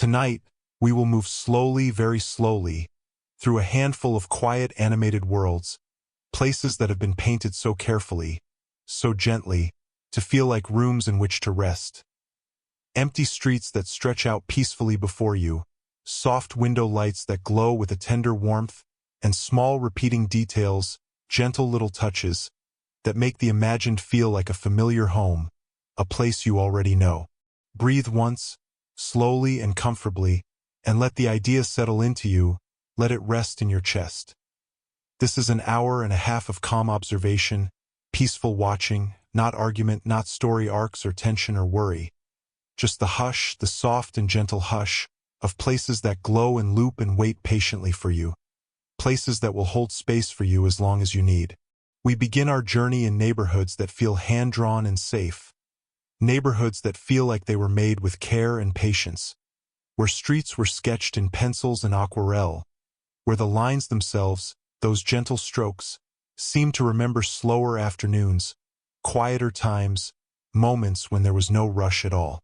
Tonight, we will move slowly, very slowly, through a handful of quiet animated worlds, places that have been painted so carefully, so gently, to feel like rooms in which to rest. Empty streets that stretch out peacefully before you, soft window lights that glow with a tender warmth, and small repeating details, gentle little touches, that make the imagined feel like a familiar home, a place you already know. Breathe once, slowly and comfortably, and let the idea settle into you, let it rest in your chest. This is an hour and a half of calm observation, peaceful watching, not argument, not story arcs or tension or worry. Just the hush, the soft and gentle hush, of places that glow and loop and wait patiently for you. Places that will hold space for you as long as you need. We begin our journey in neighborhoods that feel hand-drawn and safe. Neighborhoods that feel like they were made with care and patience. Where streets were sketched in pencils and aquarelle. Where the lines themselves, those gentle strokes, seem to remember slower afternoons, quieter times, moments when there was no rush at all.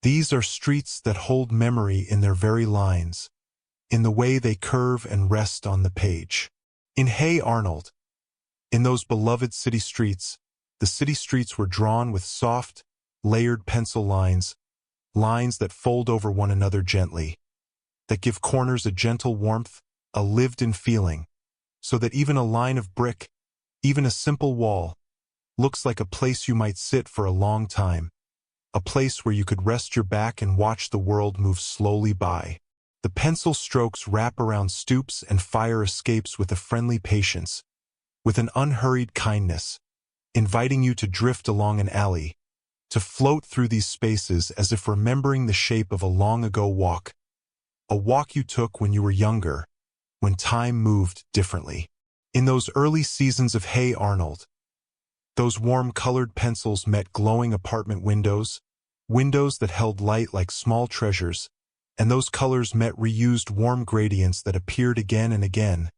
These are streets that hold memory in their very lines, in the way they curve and rest on the page. In Hey Arnold, in those beloved city streets, the city streets were drawn with soft, layered pencil lines, lines that fold over one another gently, that give corners a gentle warmth, a lived-in feeling, so that even a line of brick, even a simple wall, looks like a place you might sit for a long time, a place where you could rest your back and watch the world move slowly by. The pencil strokes wrap around stoops and fire escapes with a friendly patience, with an unhurried kindness, inviting you to drift along an alley, to float through these spaces as if remembering the shape of a long-ago walk, a walk you took when you were younger, when time moved differently. In those early seasons of Hey Arnold, those warm-colored pencils met glowing apartment windows, windows that held light like small treasures, and those colors met reused warm gradients that appeared again and again,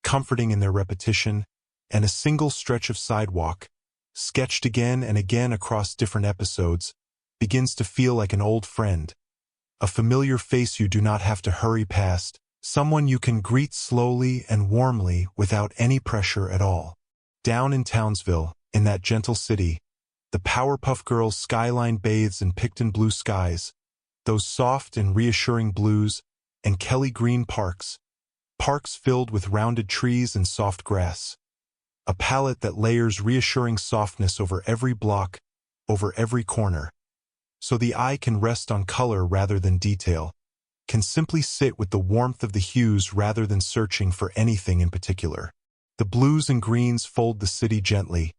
comforting in their repetition, and a single stretch of sidewalk, sketched again and again across different episodes, begins to feel like an old friend, a familiar face you do not have to hurry past, someone you can greet slowly and warmly without any pressure at all. Down in Townsville, in that gentle city, the Powerpuff Girls skyline bathes in Picton blue skies, those soft and reassuring blues, and Kelly green parks, parks filled with rounded trees and soft grass. A palette that layers reassuring softness over every block, over every corner. So the eye can rest on color rather than detail, can simply sit with the warmth of the hues rather than searching for anything in particular. The blues and greens fold the city gently,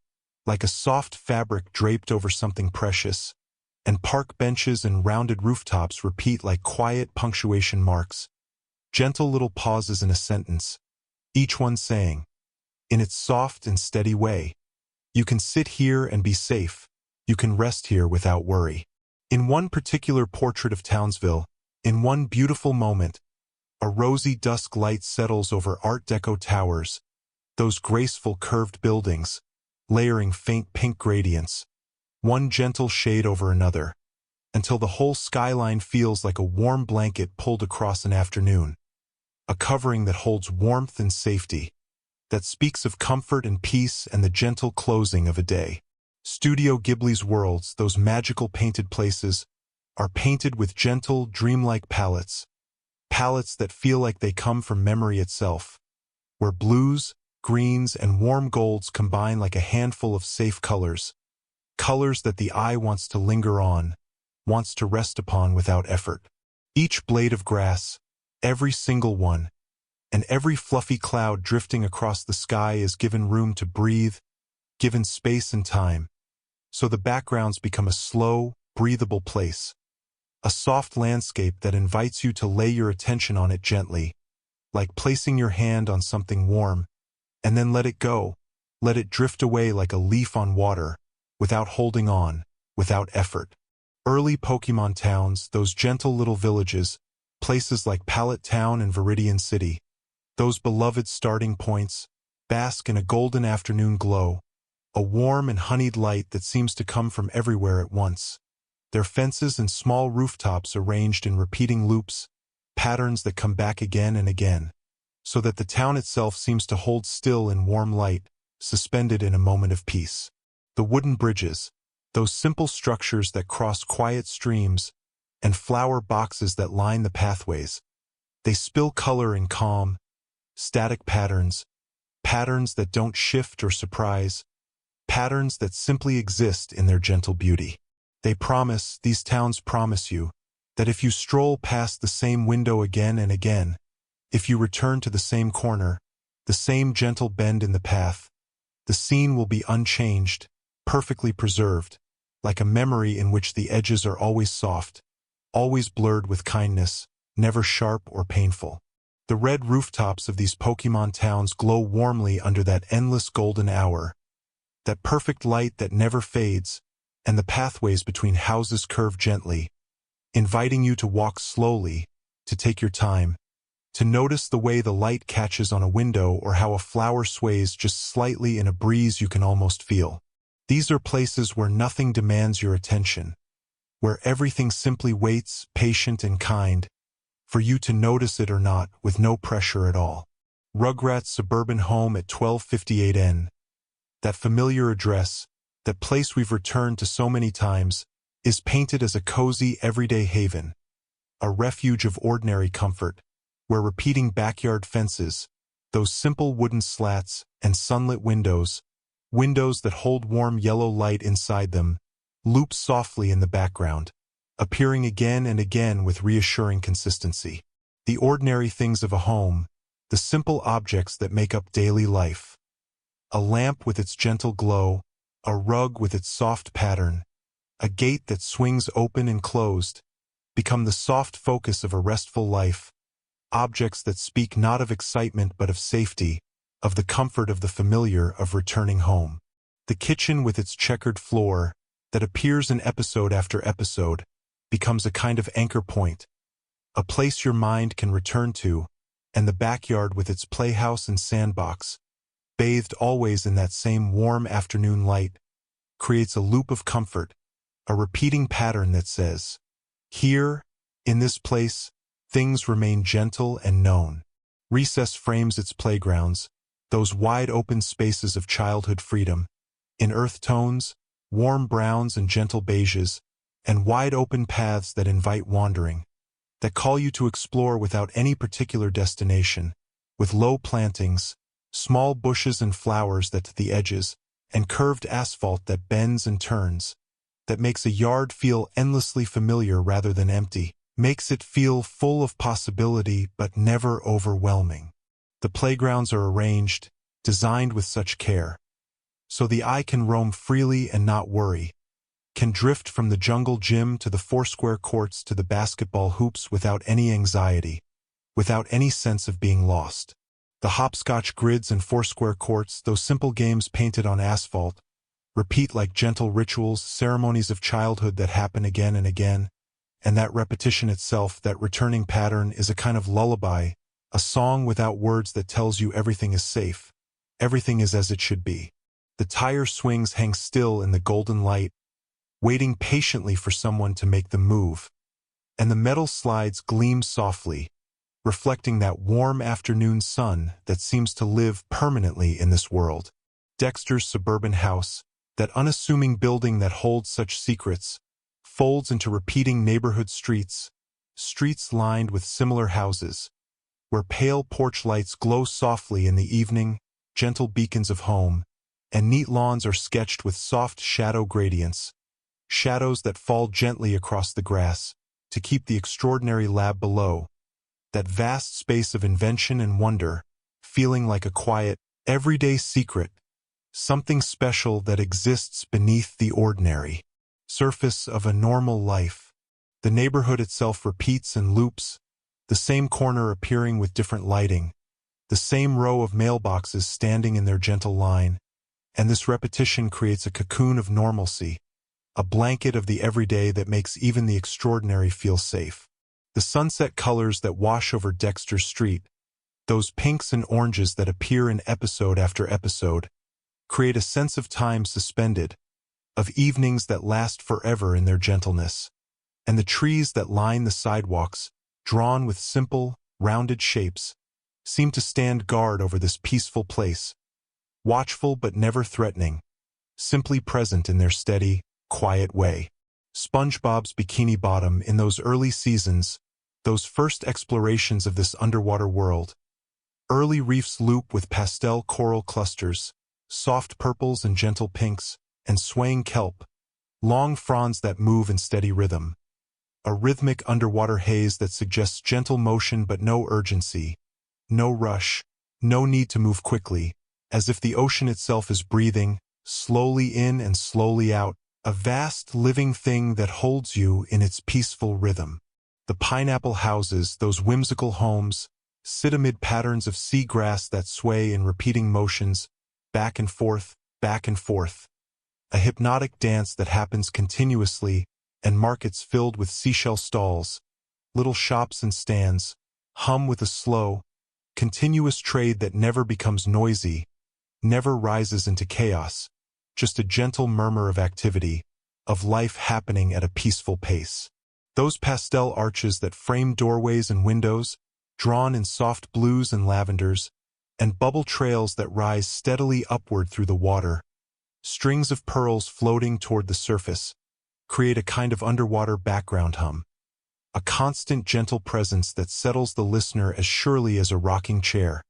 like a soft fabric draped over something precious, and park benches and rounded rooftops repeat like quiet punctuation marks, gentle little pauses in a sentence, each one saying, in its soft and steady way, you can sit here and be safe, you can rest here without worry. In one particular portrait of Townsville, in one beautiful moment, a rosy dusk light settles over Art Deco towers, those graceful curved buildings, layering faint pink gradients, one gentle shade over another, until the whole skyline feels like a warm blanket pulled across an afternoon, a covering that holds warmth and safety, that speaks of comfort and peace and the gentle closing of a day. Studio Ghibli's worlds, those magical painted places, are painted with gentle, dreamlike palettes, palettes that feel like they come from memory itself, where blues, greens, and warm golds combine like a handful of safe colors, colors that the eye wants to linger on, wants to rest upon without effort. Each blade of grass, every single one, and every fluffy cloud drifting across the sky is given room to breathe, given space and time, so the backgrounds become a slow, breathable place, a soft landscape that invites you to lay your attention on it gently, like placing your hand on something warm, and then let it go, let it drift away like a leaf on water, without holding on, without effort. Early Pokemon towns, those gentle little villages, places like Pallet Town and Viridian City, those beloved starting points, bask in a golden afternoon glow, a warm and honeyed light that seems to come from everywhere at once. their fences and small rooftops arranged in repeating loops, patterns that come back again and again, so that the town itself seems to hold still in warm light, suspended in a moment of peace. The wooden bridges, those simple structures that cross quiet streams, and flower boxes that line the pathways, they spill color in calm, static patterns, patterns that don't shift or surprise, patterns that simply exist in their gentle beauty. These towns promise you, that if you stroll past the same window again and again, if you return to the same corner, the same gentle bend in the path, the scene will be unchanged, perfectly preserved, like a memory in which the edges are always soft, always blurred with kindness, never sharp or painful. The red rooftops of these Pokemon towns glow warmly under that endless golden hour, that perfect light that never fades, and the pathways between houses curve gently, inviting you to walk slowly, to take your time, to notice the way the light catches on a window or how a flower sways just slightly in a breeze you can almost feel. These are places where nothing demands your attention, where everything simply waits, patient and kind, for you to notice it or not, with no pressure at all. Rugrat's suburban home at 1258 N. That familiar address, that place we've returned to so many times, is painted as a cozy, everyday haven, a refuge of ordinary comfort, where repeating backyard fences, those simple wooden slats and sunlit windows that hold warm yellow light inside them, loop softly in the background, appearing again and again with reassuring consistency. The ordinary things of a home, the simple objects that make up daily life. A lamp with its gentle glow, a rug with its soft pattern, a gate that swings open and closed, become the soft focus of a restful life, objects that speak not of excitement but of safety, of the comfort of the familiar, of returning home. The kitchen with its checkered floor, that appears in episode after episode, becomes a kind of anchor point, a place your mind can return to, and the backyard with its playhouse and sandbox, bathed always in that same warm afternoon light, creates a loop of comfort, a repeating pattern that says, here, in this place, things remain gentle and known. Recess frames its playgrounds, those wide-open spaces of childhood freedom, in earth tones, warm browns and gentle beiges, and wide-open paths that invite wandering, that call you to explore without any particular destination, with low plantings, small bushes and flowers that to the edges, and curved asphalt that bends and turns, that makes a yard feel endlessly familiar rather than empty, makes it feel full of possibility but never overwhelming. The playgrounds are arranged, designed with such care, so the eye can roam freely and not worry, can drift from the jungle gym to the foursquare courts to the basketball hoops without any anxiety, without any sense of being lost. The hopscotch grids and foursquare courts, those simple games painted on asphalt, repeat like gentle rituals, ceremonies of childhood that happen again and again, and that repetition itself, that returning pattern, is a kind of lullaby, a song without words that tells you everything is safe, everything is as it should be. The tire swings hang still in the golden light, waiting patiently for someone to make them move, and the metal slides gleam softly, reflecting that warm afternoon sun that seems to live permanently in this world. Dexter's suburban house, that unassuming building that holds such secrets, folds into repeating neighborhood streets lined with similar houses, where pale porch lights glow softly in the evening, gentle beacons of home, and neat lawns are sketched with soft shadow gradients, shadows that fall gently across the grass to keep the extraordinary lab below, that vast space of invention and wonder, feeling like a quiet, everyday secret, something special that exists beneath the ordinary surface of a normal life. The neighborhood itself repeats and loops, the same corner appearing with different lighting, the same row of mailboxes standing in their gentle line, and this repetition creates a cocoon of normalcy, a blanket of the everyday that makes even the extraordinary feel safe. The sunset colors that wash over Dexter's Street, those pinks and oranges that appear in episode after episode, create a sense of time suspended, of evenings that last forever in their gentleness, and the trees that line the sidewalks, drawn with simple, rounded shapes, seem to stand guard over this peaceful place, watchful but never threatening, simply present in their steady, quiet way. SpongeBob's Bikini Bottom in those early seasons, those first explorations of this underwater world. Early reefs loop with pastel coral clusters, soft purples and gentle pinks, and swaying kelp, long fronds that move in steady rhythm. A rhythmic underwater haze that suggests gentle motion but no urgency, no rush, no need to move quickly, as if the ocean itself is breathing, slowly in and slowly out, a vast living thing that holds you in its peaceful rhythm. The pineapple houses, those whimsical homes, sit amid patterns of sea grass that sway in repeating motions, back and forth, a hypnotic dance that happens continuously, and markets filled with seashell stalls, little shops and stands, hum with a slow, continuous trade that never becomes noisy, never rises into chaos, just a gentle murmur of activity, of life happening at a peaceful pace. Those pastel arches that frame doorways and windows, drawn in soft blues and lavenders, and bubble trails that rise steadily upward through the water, strings of pearls floating toward the surface, create a kind of underwater background hum, a constant gentle presence that settles the listener as surely as a rocking chair,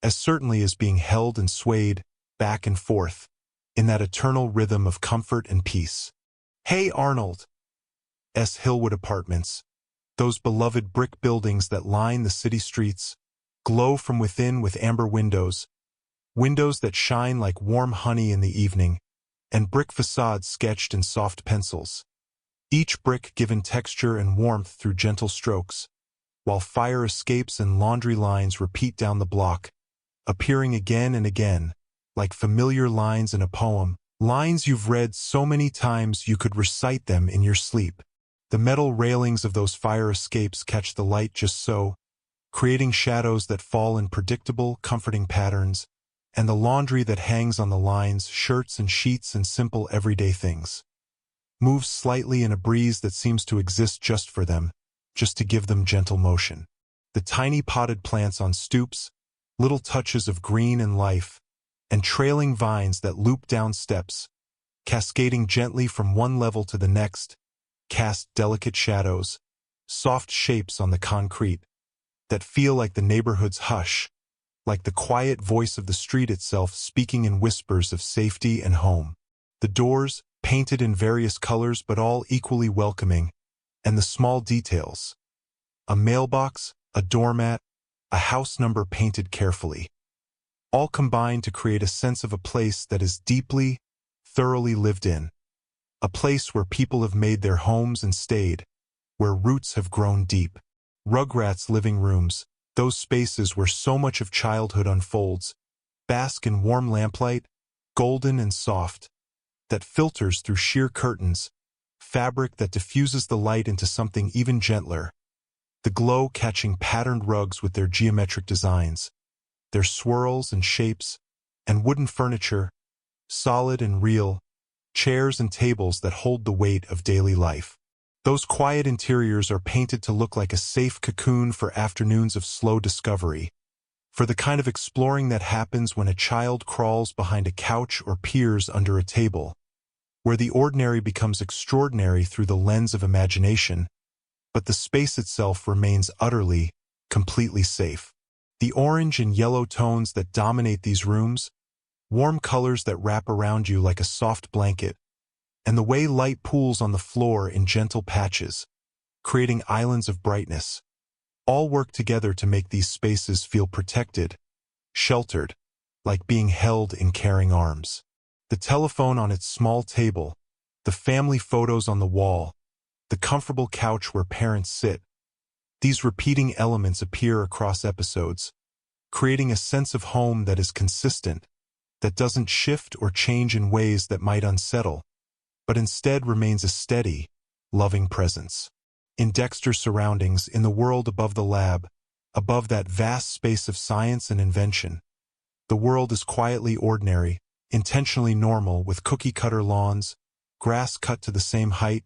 as certainly as being held and swayed back and forth, in that eternal rhythm of comfort and peace. Hey Arnold! S. Hillwood Apartments, those beloved brick buildings that line the city streets, glow from within with amber windows, windows that shine like warm honey in the evening, and brick facades sketched in soft pencils. Each brick given texture and warmth through gentle strokes, while fire escapes and laundry lines repeat down the block, appearing again and again, like familiar lines in a poem, lines you've read so many times you could recite them in your sleep. The metal railings of those fire escapes catch the light just so, creating shadows that fall in predictable, comforting patterns, and the laundry that hangs on the lines, shirts and sheets and simple everyday things, moves slightly in a breeze that seems to exist just for them, just to give them gentle motion. The tiny potted plants on stoops, little touches of green and life, and trailing vines that loop down steps, cascading gently from one level to the next, cast delicate shadows, soft shapes on the concrete, that feel like the neighborhood's hush, like the quiet voice of the street itself speaking in whispers of safety and home. The doors, painted in various colors but all equally welcoming, and the small details. A mailbox, a doormat, a house number painted carefully, all combine to create a sense of a place that is deeply, thoroughly lived in. A place where people have made their homes and stayed, where roots have grown deep. Rugrats' living rooms, those spaces where so much of childhood unfolds, bask in warm lamplight, golden and soft, that filters through sheer curtains, fabric that diffuses the light into something even gentler, the glow catching patterned rugs with their geometric designs, their swirls and shapes, and wooden furniture, solid and real, chairs and tables that hold the weight of daily life. Those quiet interiors are painted to look like a safe cocoon for afternoons of slow discovery, for the kind of exploring that happens when a child crawls behind a couch or peers under a table, where the ordinary becomes extraordinary through the lens of imagination, but the space itself remains utterly, completely safe. The orange and yellow tones that dominate these rooms, warm colors that wrap around you like a soft blanket, and the way light pools on the floor in gentle patches, creating islands of brightness, all work together to make these spaces feel protected, sheltered, like being held in caring arms. The telephone on its small table, the family photos on the wall, the comfortable couch where parents sit, these repeating elements appear across episodes, creating a sense of home that is consistent, that doesn't shift or change in ways that might unsettle, but instead remains a steady, loving presence. In Dexter's surroundings, in the world above the lab, above that vast space of science and invention, the world is quietly ordinary, intentionally normal, with cookie-cutter lawns, grass cut to the same height,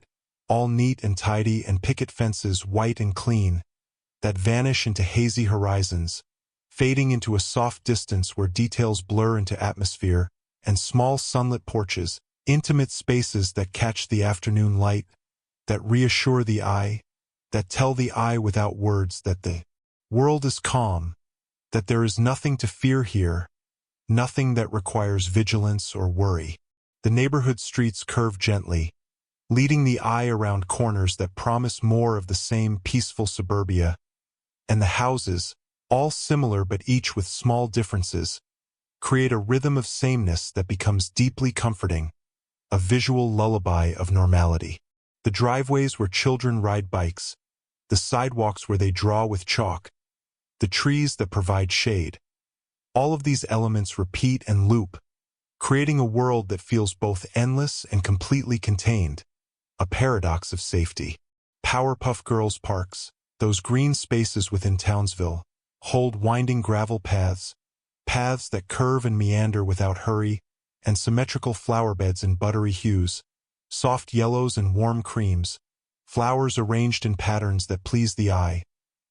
all neat and tidy, and picket fences white and clean, that vanish into hazy horizons, fading into a soft distance where details blur into atmosphere, and small sunlit porches, intimate spaces that catch the afternoon light, that reassure the eye, that tell the eye without words that the world is calm, that there is nothing to fear here, nothing that requires vigilance or worry. The neighborhood streets curve gently, leading the eye around corners that promise more of the same peaceful suburbia, and the houses, all similar but each with small differences, create a rhythm of sameness that becomes deeply comforting, a visual lullaby of normality. The driveways where children ride bikes, the sidewalks where they draw with chalk, the trees that provide shade. All of these elements repeat and loop, creating a world that feels both endless and completely contained, a paradox of safety. Powerpuff Girls parks, those green spaces within Townsville, hold winding gravel paths, paths that curve and meander without hurry, and symmetrical flower beds in buttery hues, soft yellows and warm creams, flowers arranged in patterns that please the eye,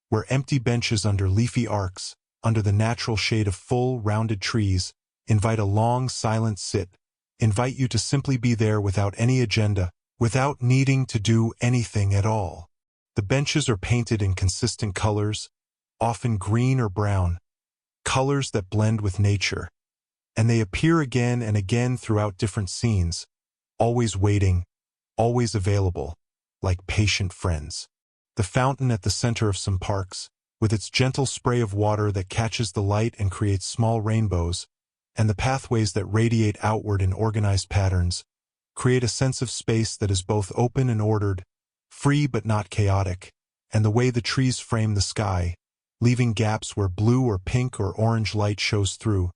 where empty benches under leafy arcs, under the natural shade of full, rounded trees, invite a long, silent sit, invite you to simply be there without any agenda, without needing to do anything at all. The benches are painted in consistent colors, often green or brown, colors that blend with nature, and they appear again and again throughout different scenes, always waiting, always available, like patient friends. The fountain at the center of some parks, with its gentle spray of water that catches the light and creates small rainbows, and the pathways that radiate outward in organized patterns, create a sense of space that is both open and ordered, free but not chaotic, and the way the trees frame the sky, leaving gaps where blue or pink or orange light shows through,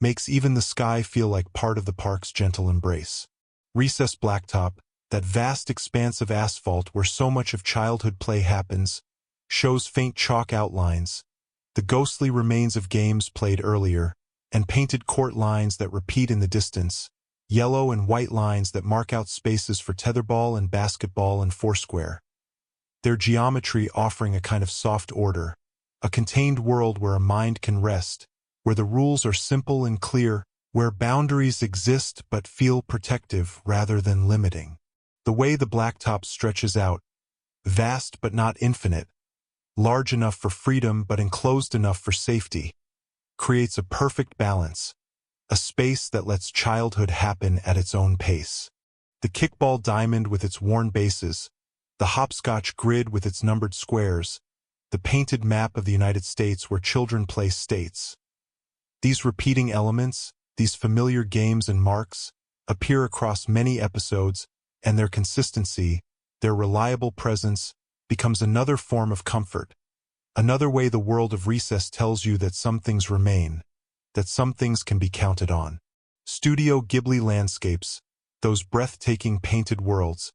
makes even the sky feel like part of the park's gentle embrace. Recessed blacktop, that vast expanse of asphalt where so much of childhood play happens, shows faint chalk outlines, the ghostly remains of games played earlier, and painted court lines that repeat in the distance, yellow and white lines that mark out spaces for tetherball and basketball and foursquare. Their geometry offering a kind of soft order, a contained world where a mind can rest, where the rules are simple and clear, where boundaries exist but feel protective rather than limiting. The way the blacktop stretches out, vast but not infinite, large enough for freedom but enclosed enough for safety, creates a perfect balance, a space that lets childhood happen at its own pace. The kickball diamond with its worn bases, the hopscotch grid with its numbered squares, the painted map of the United States where children play states. These repeating elements, these familiar games and marks, appear across many episodes, and their consistency, their reliable presence, becomes another form of comfort, another way the world of Recess tells you that some things remain, that some things can be counted on. Studio Ghibli landscapes, those breathtaking painted worlds,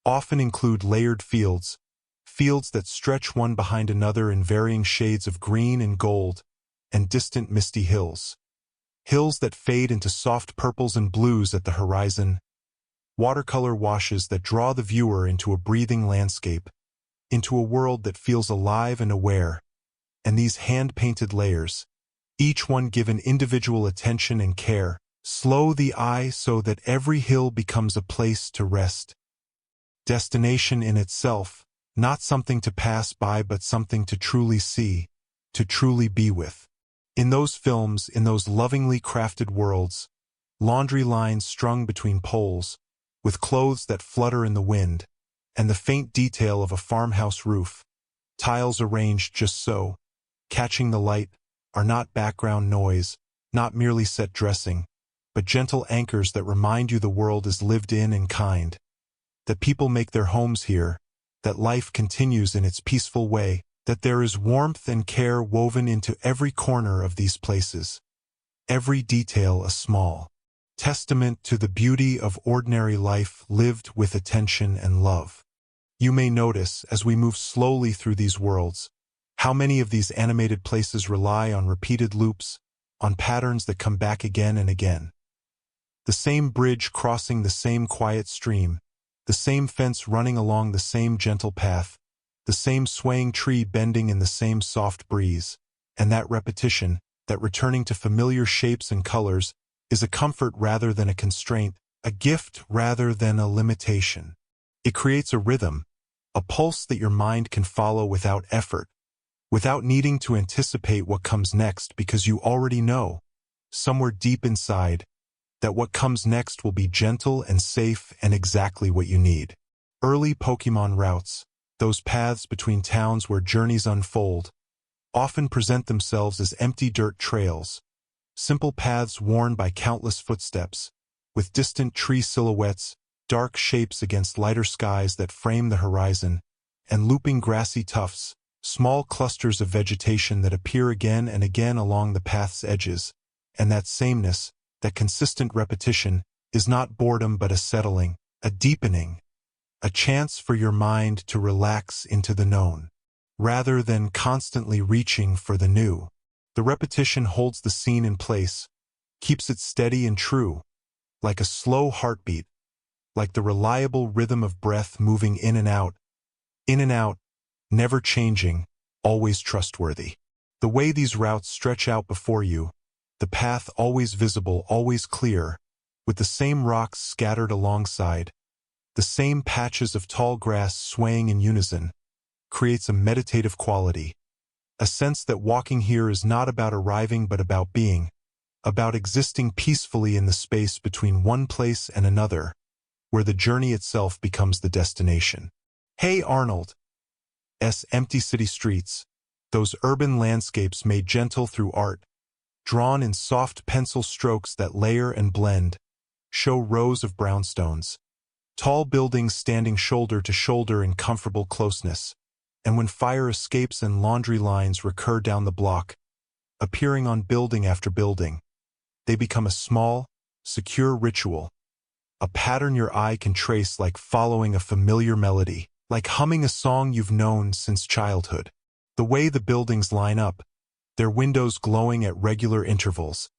often include layered fields, fields that stretch one behind another in varying shades of green and gold, and distant misty hills. Hills that fade into soft purples and blues at the horizon, watercolor washes that draw the viewer into a breathing landscape, into a world that feels alive and aware, and these hand-painted layers, each one given individual attention and care, slow the eye so that every hill becomes a place to rest. Destination in itself, not something to pass by but something to truly see, to truly be with. In those films, in those lovingly crafted worlds, laundry lines strung between poles, with clothes that flutter in the wind, and the faint detail of a farmhouse roof, tiles arranged just so, catching the light, are not background noise, not merely set dressing, but gentle anchors that remind you the world is lived in and kind, that people make their homes here, that life continues in its peaceful way, that there is warmth and care woven into every corner of these places, every detail a small testament to the beauty of ordinary life lived with attention and love. You may notice, as we move slowly through these worlds, how many of these animated places rely on repeated loops, on patterns that come back again and again. The same bridge crossing the same quiet stream, the same fence running along the same gentle path, the same swaying tree bending in the same soft breeze. And that repetition, that returning to familiar shapes and colors, is a comfort rather than a constraint, a gift rather than a limitation. It creates a rhythm, a pulse that your mind can follow without effort, without needing to anticipate what comes next, because you already know, somewhere deep inside, that what comes next will be gentle and safe and exactly what you need. Early Pokemon routes, those paths between towns where journeys unfold, often present themselves as empty dirt trails, simple paths worn by countless footsteps, with distant tree silhouettes, dark shapes against lighter skies that frame the horizon, and looping grassy tufts, small clusters of vegetation that appear again and again along the path's edges. And that sameness, that consistent repetition, is not boredom but a settling, a deepening, a chance for your mind to relax into the known, rather than constantly reaching for the new. The repetition holds the scene in place, keeps it steady and true, like a slow heartbeat, like the reliable rhythm of breath moving in and out, never changing, always trustworthy. The way these routes stretch out before you, the path always visible, always clear, with the same rocks scattered alongside, the same patches of tall grass swaying in unison, creates a meditative quality, a sense that walking here is not about arriving but about being, about existing peacefully in the space between one place and another, where the journey itself becomes the destination. Hey Arnold's empty city streets, those urban landscapes made gentle through art, drawn in soft pencil strokes that layer and blend, show rows of brownstones, tall buildings standing shoulder to shoulder in comfortable closeness, and when fire escapes and laundry lines recur down the block, appearing on building after building, they become a small, secure ritual, a pattern your eye can trace, like following a familiar melody, like humming a song you've known since childhood. The way the buildings line up, their windows glowing at regular intervals,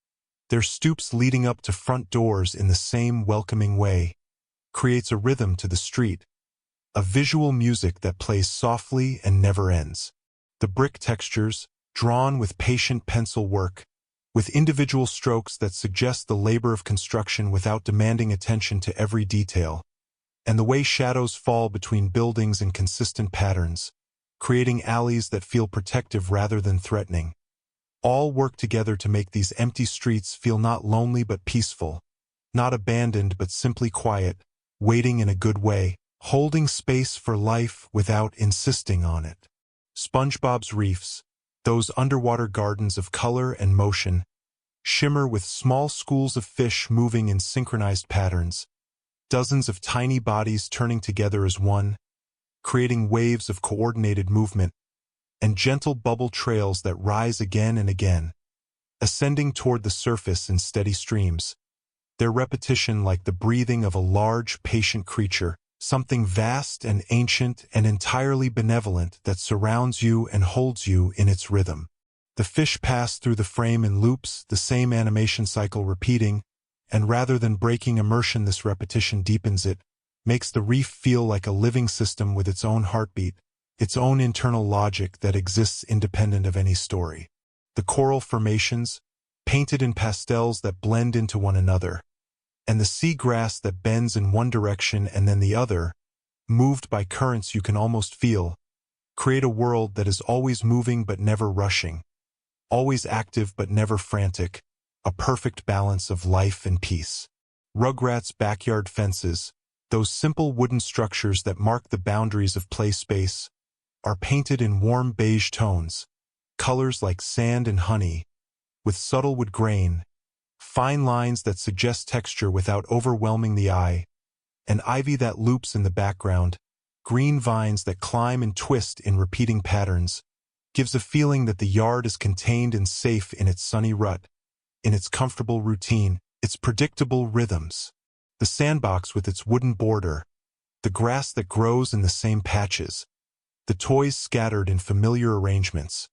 their stoops leading up to front doors in the same welcoming way, creates a rhythm to the street, a visual music that plays softly and never ends. The brick textures, drawn with patient pencil work, with individual strokes that suggest the labor of construction without demanding attention to every detail, and the way shadows fall between buildings in consistent patterns, creating alleys that feel protective rather than threatening, all work together to make these empty streets feel not lonely but peaceful, not abandoned but simply quiet, waiting in a good way, holding space for life without insisting on it. SpongeBob's reefs, those underwater gardens of color and motion, shimmer with small schools of fish moving in synchronized patterns, dozens of tiny bodies turning together as one, creating waves of coordinated movement, and gentle bubble trails that rise again and again, ascending toward the surface in steady streams, their repetition like the breathing of a large, patient creature, something vast and ancient and entirely benevolent that surrounds you and holds you in its rhythm. The fish pass through the frame in loops, the same animation cycle repeating, and rather than breaking immersion, this repetition deepens it, makes the reef feel like a living system with its own heartbeat, its own internal logic that exists independent of any story. The coral formations, painted in pastels that blend into one another, and the seagrass that bends in one direction and then the other, moved by currents you can almost feel, create a world that is always moving but never rushing, always active but never frantic, a perfect balance of life and peace. Rugrats' backyard fences, those simple wooden structures that mark the boundaries of play space, are painted in warm beige tones, colors like sand and honey, with subtle wood grain, fine lines that suggest texture without overwhelming the eye, and ivy that loops in the background, green vines that climb and twist in repeating patterns, gives a feeling that the yard is contained and safe in its sunny rut, in its comfortable routine, its predictable rhythms. The sandbox with its wooden border, the grass that grows in the same patches, the toys scattered in familiar arrangements.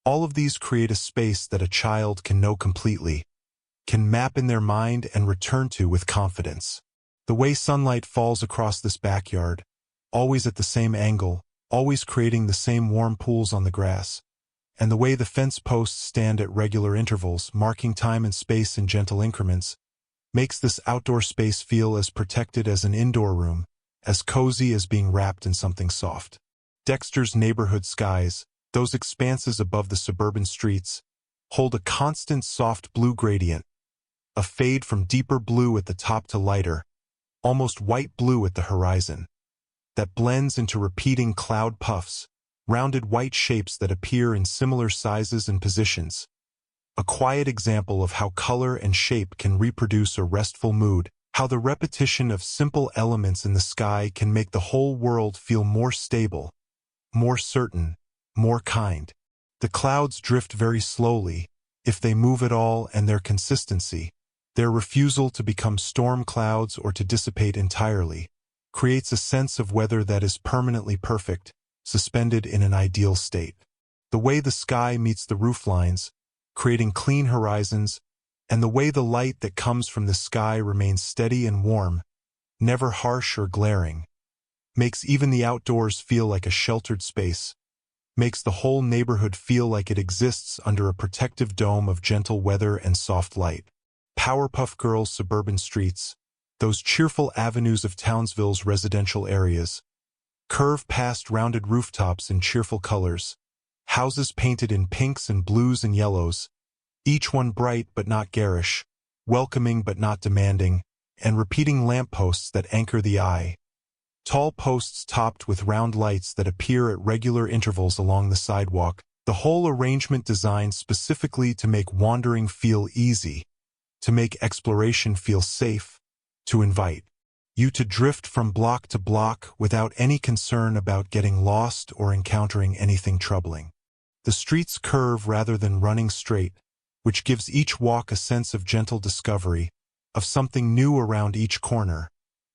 All of these create a space that a child can know completely, can map in their mind and return to with confidence. The way sunlight falls across this backyard, always at the same angle, always creating the same warm pools on the grass, and the way the fence posts stand at regular intervals, marking time and space in gentle increments, makes this outdoor space feel as protected as an indoor room, as cozy as being wrapped in something soft. Dexter's neighborhood skies, those expanses above the suburban streets, hold a constant soft blue gradient, a fade from deeper blue at the top to lighter, almost white blue at the horizon, that blends into repeating cloud puffs, rounded white shapes that appear in similar sizes and positions. A quiet example of how color and shape can reproduce a restful mood, how the repetition of simple elements in the sky can make the whole world feel more stable, more certain, more kind. The clouds drift very slowly, if they move at all, and their consistency, their refusal to become storm clouds or to dissipate entirely, creates a sense of weather that is permanently perfect, suspended in an ideal state. The way the sky meets the rooflines, creating clean horizons, and the way the light that comes from the sky remains steady and warm, never harsh or glaring, makes even the outdoors feel like a sheltered space, makes the whole neighborhood feel like it exists under a protective dome of gentle weather and soft light. Powerpuff Girls' suburban streets, those cheerful avenues of Townsville's residential areas, curve past rounded rooftops in cheerful colors, houses painted in pinks and blues and yellows, each one bright but not garish, welcoming but not demanding, and repeating lampposts that anchor the eye. Tall posts topped with round lights that appear at regular intervals along the sidewalk, the whole arrangement designed specifically to make wandering feel easy, to make exploration feel safe, to invite you to drift from block to block without any concern about getting lost or encountering anything troubling. The streets curve rather than running straight, which gives each walk a sense of gentle discovery, of something new around each corner,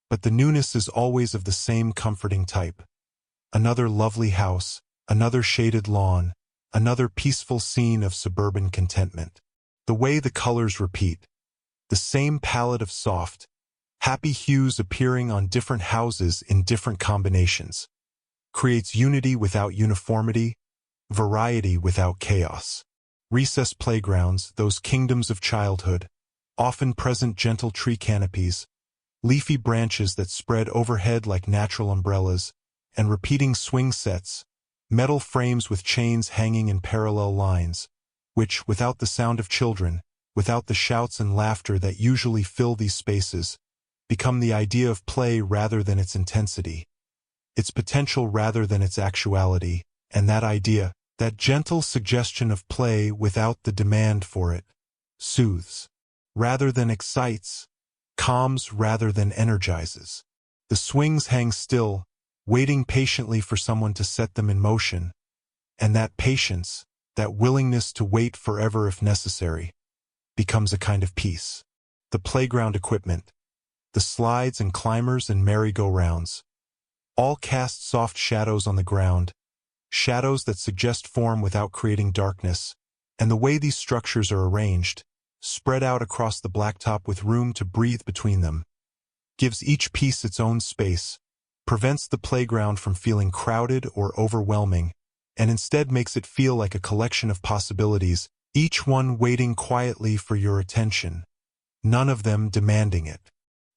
but the newness is always of the same comforting type. Another lovely house, another shaded lawn, another peaceful scene of suburban contentment. The way the colors repeat, the same palette of soft, happy hues appearing on different houses in different combinations, creates unity without uniformity, variety without chaos. Recessed playgrounds, those kingdoms of childhood, often present gentle tree canopies, leafy branches that spread overhead like natural umbrellas, and repeating swing sets, metal frames with chains hanging in parallel lines, which, without the sound of children, without the shouts and laughter that usually fill these spaces, become the idea of play rather than its intensity, its potential rather than its actuality, and that idea, that gentle suggestion of play without the demand for it, soothes rather than excites, calms rather than energizes. The swings hang still, waiting patiently for someone to set them in motion, and that patience, that willingness to wait forever if necessary, becomes a kind of peace. The playground equipment, the slides and climbers and merry-go-rounds, all cast soft shadows on the ground, shadows that suggest form without creating darkness, and the way these structures are arranged, spread out across the blacktop with room to breathe between them, gives each piece its own space, prevents the playground from feeling crowded or overwhelming, and instead makes it feel like a collection of possibilities, each one waiting quietly for your attention, none of them demanding it.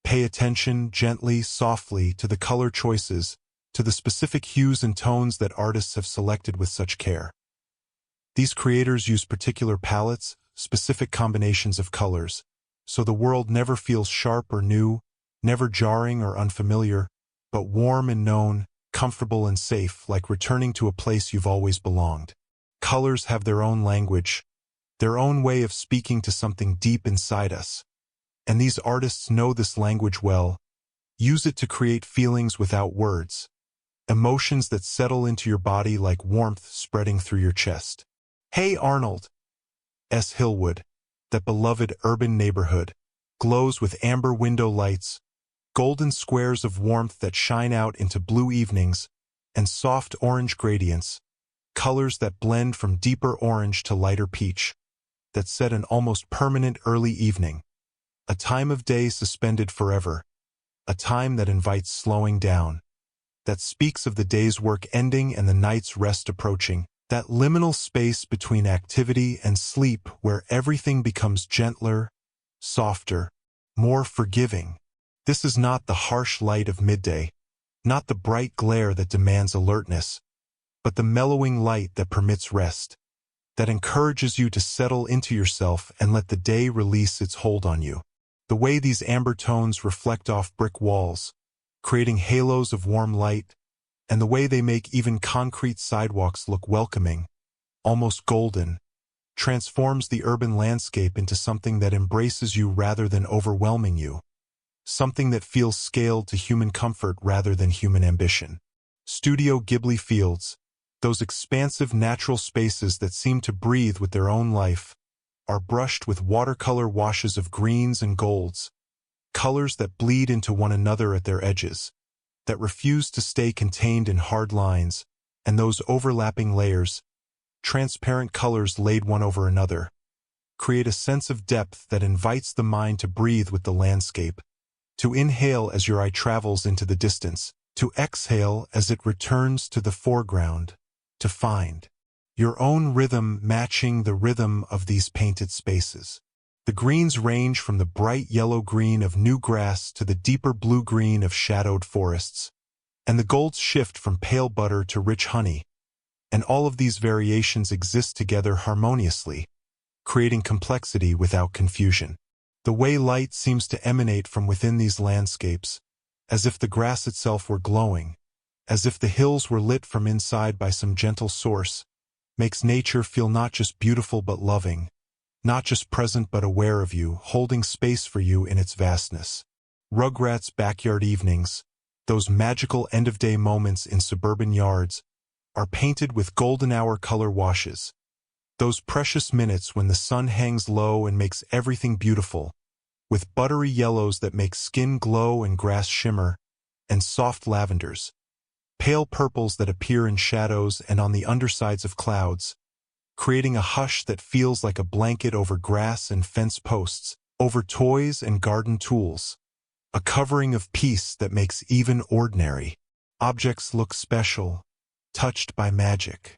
Pay attention gently, softly to the color choices, to the specific hues and tones that artists have selected with such care. These creators use particular palettes, specific combinations of colors, so the world never feels sharp or new, never jarring or unfamiliar, but warm and known, comfortable and safe, like returning to a place you've always belonged. Colors have their own language, their own way of speaking to something deep inside us. And these artists know this language well, use it to create feelings without words, emotions that settle into your body like warmth spreading through your chest. Hey Arnold! S. Hillwood, that beloved urban neighborhood, glows with amber window lights, golden squares of warmth that shine out into blue evenings, and soft orange gradients, colors that blend from deeper orange to lighter peach, that set an almost permanent early evening, a time of day suspended forever, a time that invites slowing down, that speaks of the day's work ending and the night's rest approaching, that liminal space between activity and sleep where everything becomes gentler, softer, more forgiving. This is not the harsh light of midday, not the bright glare that demands alertness, but the mellowing light that permits rest, that encourages you to settle into yourself and let the day release its hold on you. The way these amber tones reflect off brick walls, creating halos of warm light, and the way they make even concrete sidewalks look welcoming, almost golden, transforms the urban landscape into something that embraces you rather than overwhelming you, something that feels scaled to human comfort rather than human ambition. Studio Ghibli Fields, those expansive natural spaces that seem to breathe with their own life, are brushed with watercolor washes of greens and golds, colors that bleed into one another at their edges, that refuse to stay contained in hard lines, and those overlapping layers, transparent colors laid one over another, create a sense of depth that invites the mind to breathe with the landscape, to inhale as your eye travels into the distance, to exhale as it returns to the foreground, to find your own rhythm matching the rhythm of these painted spaces. The greens range from the bright yellow-green of new grass to the deeper blue-green of shadowed forests, and the golds shift from pale butter to rich honey, and all of these variations exist together harmoniously, creating complexity without confusion. The way light seems to emanate from within these landscapes, as if the grass itself were glowing, as if the hills were lit from inside by some gentle source, makes nature feel not just beautiful but loving, not just present but aware of you, holding space for you in its vastness. Rugrats' backyard evenings, those magical end-of-day moments in suburban yards, are painted with golden hour color washes, those precious minutes when the sun hangs low and makes everything beautiful, with buttery yellows that make skin glow and grass shimmer, and soft lavenders, pale purples that appear in shadows and on the undersides of clouds, creating a hush that feels like a blanket over grass and fence posts, over toys and garden tools, a covering of peace that makes even ordinary objects look special, touched by magic.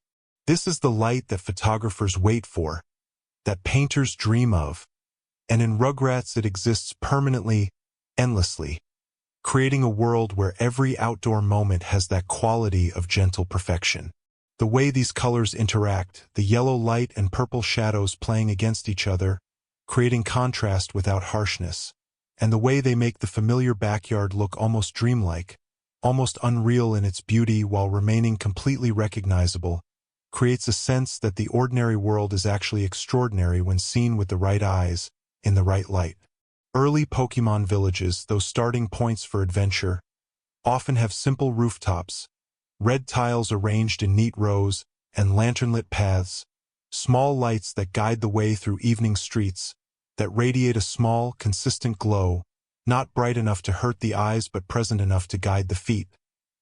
This is the light that photographers wait for, that painters dream of, and in Rugrats it exists permanently, endlessly, creating a world where every outdoor moment has that quality of gentle perfection. The way these colors interact, the yellow light and purple shadows playing against each other, creating contrast without harshness, and the way they make the familiar backyard look almost dreamlike, almost unreal in its beauty while remaining completely recognizable, creates a sense that the ordinary world is actually extraordinary when seen with the right eyes, in the right light. Early Pokemon villages, those starting points for adventure, often have simple rooftops, red tiles arranged in neat rows, and lantern-lit paths, small lights that guide the way through evening streets, that radiate a small, consistent glow, not bright enough to hurt the eyes but present enough to guide the feet,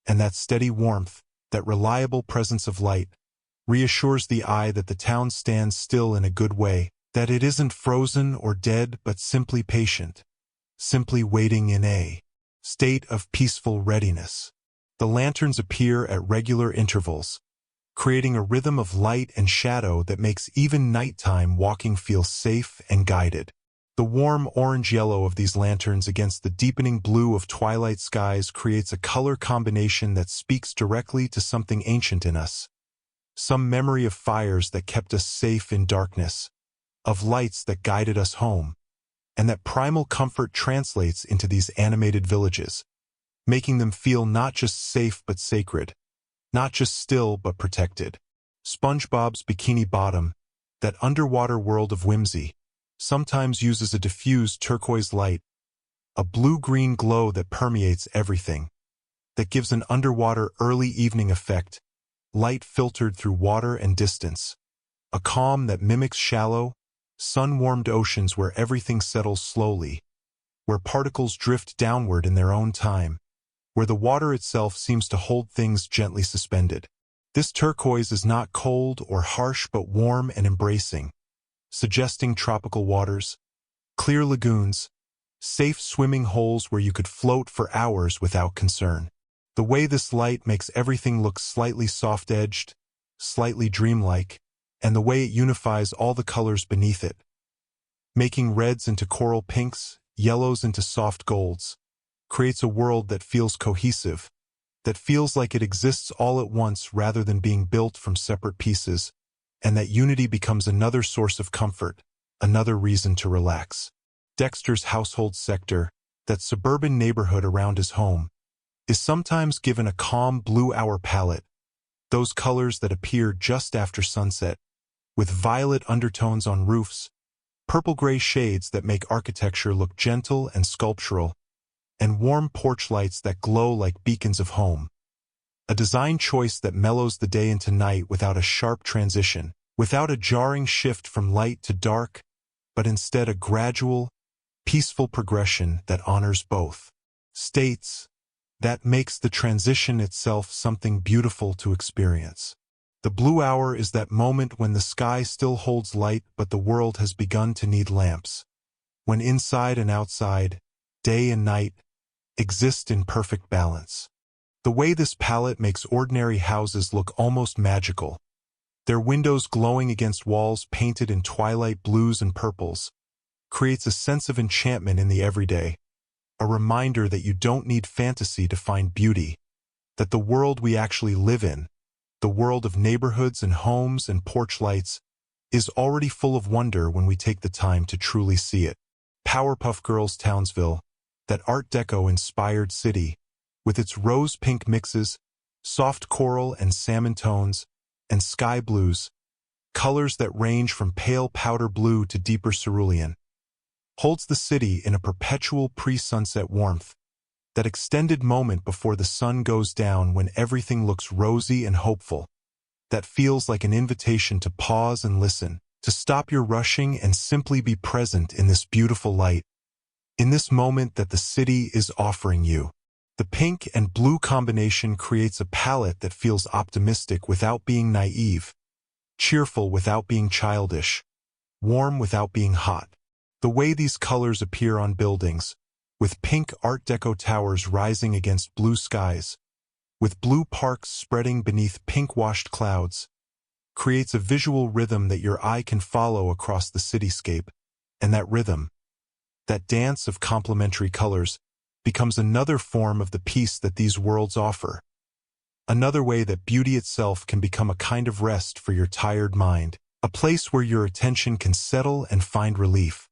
and that steady warmth, that reliable presence of light, reassures the eye that the town stands still in a good way, that it isn't frozen or dead but simply patient, simply waiting in a state of peaceful readiness. The lanterns appear at regular intervals, creating a rhythm of light and shadow that makes even nighttime walking feel safe and guided. The warm orange-yellow of these lanterns against the deepening blue of twilight skies creates a color combination that speaks directly to something ancient in us, some memory of fires that kept us safe in darkness, of lights that guided us home, and that primal comfort translates into these animated villages, making them feel not just safe but sacred, not just still but protected. SpongeBob's Bikini Bottom, that underwater world of whimsy, sometimes uses a diffused turquoise light, a blue-green glow that permeates everything, that gives an underwater early evening effect, light filtered through water and distance, a calm that mimics shallow, sun-warmed oceans where everything settles slowly, where particles drift downward in their own time, where the water itself seems to hold things gently suspended. This turquoise is not cold or harsh but warm and embracing, suggesting tropical waters, clear lagoons, safe swimming holes where you could float for hours without concern. The way this light makes everything look slightly soft-edged, slightly dreamlike, and the way it unifies all the colors beneath it, making reds into coral pinks, yellows into soft golds, creates a world that feels cohesive, that feels like it exists all at once rather than being built from separate pieces, and that unity becomes another source of comfort, another reason to relax. Dexter's household sector, that suburban neighborhood around his home, is sometimes given a calm blue-hour palette, those colors that appear just after sunset, with violet undertones on roofs, purple-gray shades that make architecture look gentle and sculptural, and warm porch lights that glow like beacons of home. A design choice that mellows the day into night without a sharp transition, without a jarring shift from light to dark, but instead a gradual, peaceful progression that honors both states, that makes the transition itself something beautiful to experience. The blue hour is that moment when the sky still holds light but the world has begun to need lamps, when inside and outside, day and night, exist in perfect balance. The way this palette makes ordinary houses look almost magical, their windows glowing against walls painted in twilight blues and purples, creates a sense of enchantment in the everyday, a reminder that you don't need fantasy to find beauty, that the world we actually live in, the world of neighborhoods and homes and porch lights, is already full of wonder when we take the time to truly see it. Powerpuff Girls Townsville, that Art Deco-inspired city, with its rose-pink mixes, soft coral and salmon tones, and sky blues, colors that range from pale powder blue to deeper cerulean, holds the city in a perpetual pre-sunset warmth, that extended moment before the sun goes down when everything looks rosy and hopeful, that feels like an invitation to pause and listen, to stop your rushing and simply be present in this beautiful light, in this moment that the city is offering you. The pink and blue combination creates a palette that feels optimistic without being naive, cheerful without being childish, warm without being hot. The way these colors appear on buildings, with pink Art Deco towers rising against blue skies, with blue parks spreading beneath pink-washed clouds, creates a visual rhythm that your eye can follow across the cityscape, and that rhythm, that dance of complementary colors, becomes another form of the peace that these worlds offer, another way that beauty itself can become a kind of rest for your tired mind, a place where your attention can settle and find relief.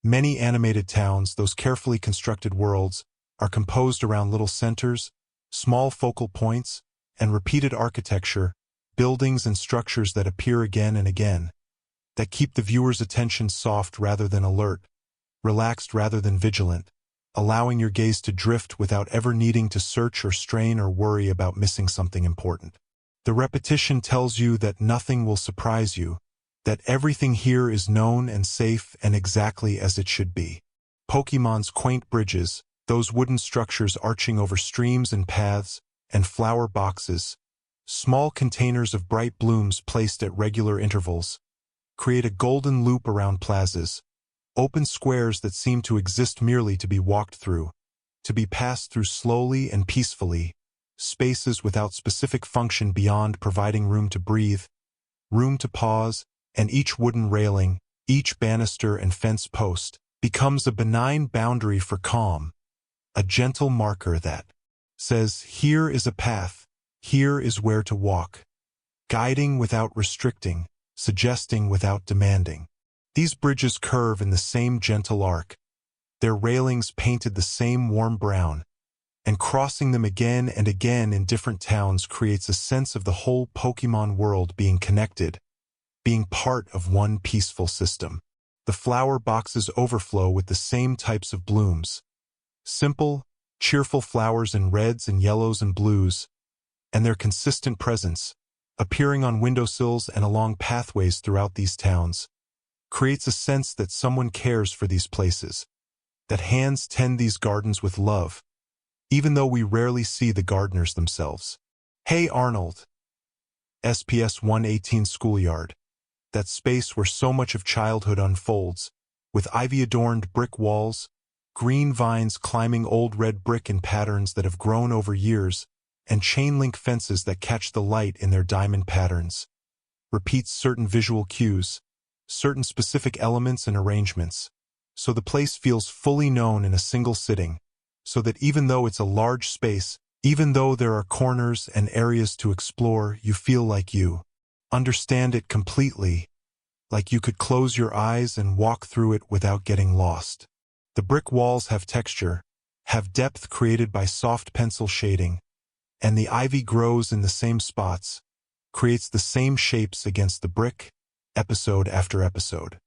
Many animated towns, those carefully constructed worlds, are composed around little centers, small focal points, and repeated architecture, buildings and structures that appear again and again, that keep the viewer's attention soft rather than alert, relaxed rather than vigilant, allowing your gaze to drift without ever needing to search or strain or worry about missing something important. The repetition tells you that nothing will surprise you, that everything here is known and safe and exactly as it should be. Pokemon's quaint bridges, those wooden structures arching over streams and paths, and flower boxes, small containers of bright blooms placed at regular intervals, create a golden loop around plazas, open squares that seem to exist merely to be walked through, to be passed through slowly and peacefully, spaces without specific function beyond providing room to breathe, room to pause, and each wooden railing, each banister and fence post, becomes a benign boundary for calm, a gentle marker that says, here is a path, here is where to walk, guiding without restricting, suggesting without demanding. These bridges curve in the same gentle arc, their railings painted the same warm brown, and crossing them again and again in different towns creates a sense of the whole Pokemon world being connected, being part of one peaceful system. The flower boxes overflow with the same types of blooms, simple, cheerful flowers in reds and yellows and blues, and their consistent presence, appearing on windowsills and along pathways throughout these towns, creates a sense that someone cares for these places, that hands tend these gardens with love, even though we rarely see the gardeners themselves. Hey Arnold! SPS 118 Schoolyard, that space where so much of childhood unfolds, with ivy-adorned brick walls, green vines climbing old red brick in patterns that have grown over years, and chain-link fences that catch the light in their diamond patterns. Repeats certain visual cues, certain specific elements and arrangements, so the place feels fully known in a single sitting, so that even though it's a large space, even though there are corners and areas to explore, you feel like you understand it completely, like you could close your eyes and walk through it without getting lost. The brick walls have texture, have depth created by soft pencil shading, and the ivy grows in the same spots, creates the same shapes against the brick, episode after episode.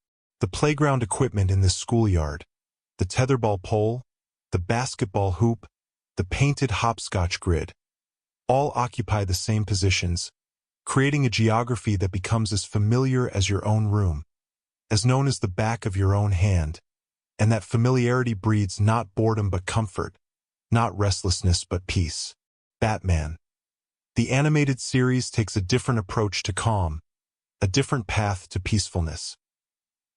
The playground equipment in this schoolyard, the tetherball pole, the basketball hoop, the painted hopscotch grid, all occupy the same positions, creating a geography that becomes as familiar as your own room, as known as the back of your own hand, and that familiarity breeds not boredom but comfort, not restlessness but peace. Batman. The animated series takes a different approach to calm, a different path to peacefulness.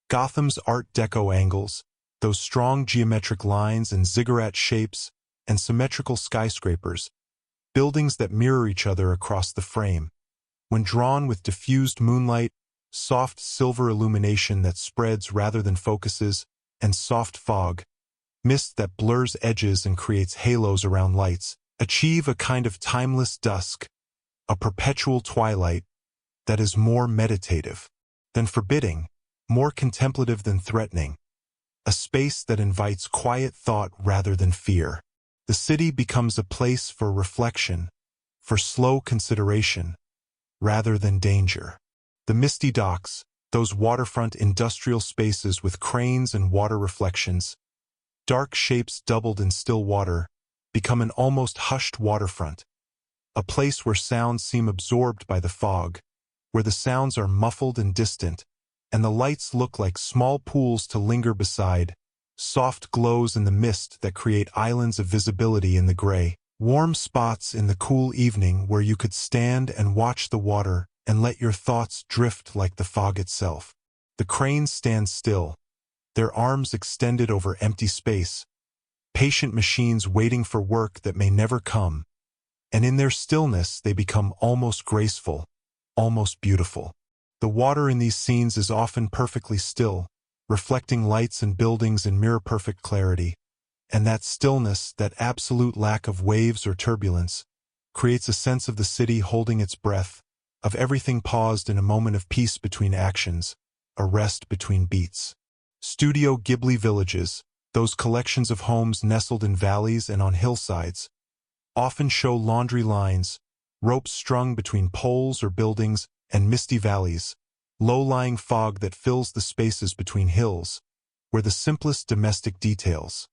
Gotham's Art Deco angles, those strong geometric lines and ziggurat shapes and symmetrical skyscrapers, buildings that mirror each other across the frame, when drawn with diffused moonlight, soft silver illumination that spreads rather than focuses, and soft fog, mist that blurs edges and creates halos around lights, achieve a kind of timeless dusk, a perpetual twilight that is more meditative than forbidding, more contemplative than threatening, a space that invites quiet thought rather than fear. The city becomes a place for reflection, for slow consideration, rather than danger. The misty docks, those waterfront industrial spaces with cranes and water reflections, dark shapes doubled in still water, become an almost hushed waterfront, a place where sounds seem absorbed by the fog, where the sounds are muffled and distant, and the lights look like small pools to linger beside, soft glows in the mist that create islands of visibility in the gray, warm spots in the cool evening where you could stand and watch the water and let your thoughts drift like the fog itself. The cranes stand still, their arms extended over empty space, patient machines waiting for work that may never come, and in their stillness they become almost graceful, almost beautiful. The water in these scenes is often perfectly still, reflecting lights and buildings in mirror-perfect clarity, and that stillness, that absolute lack of waves or turbulence, creates a sense of the city holding its breath, of everything paused in a moment of peace between actions, a rest between beats. Studio Ghibli villages, those collections of homes nestled in valleys and on hillsides, often show laundry lines, ropes strung between poles or buildings, and misty valleys, low-lying fog that fills the spaces between hills, where the simplest domestic details,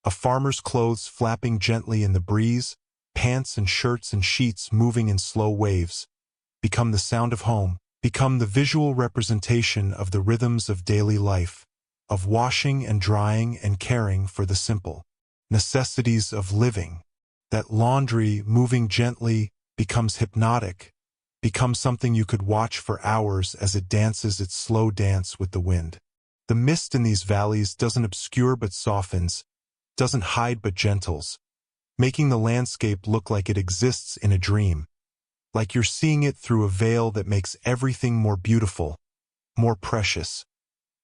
a farmer's clothes flapping gently in the breeze, pants and shirts and sheets moving in slow waves, become the sound of home, become the visual representation of the rhythms of daily life, of washing and drying and caring for the simple necessities of living. That laundry, moving gently, becomes hypnotic, becomes something you could watch for hours as it dances its slow dance with the wind. The mist in these valleys doesn't obscure but softens, doesn't hide but gentles, making the landscape look like it exists in a dream, like you're seeing it through a veil that makes everything more beautiful, more precious,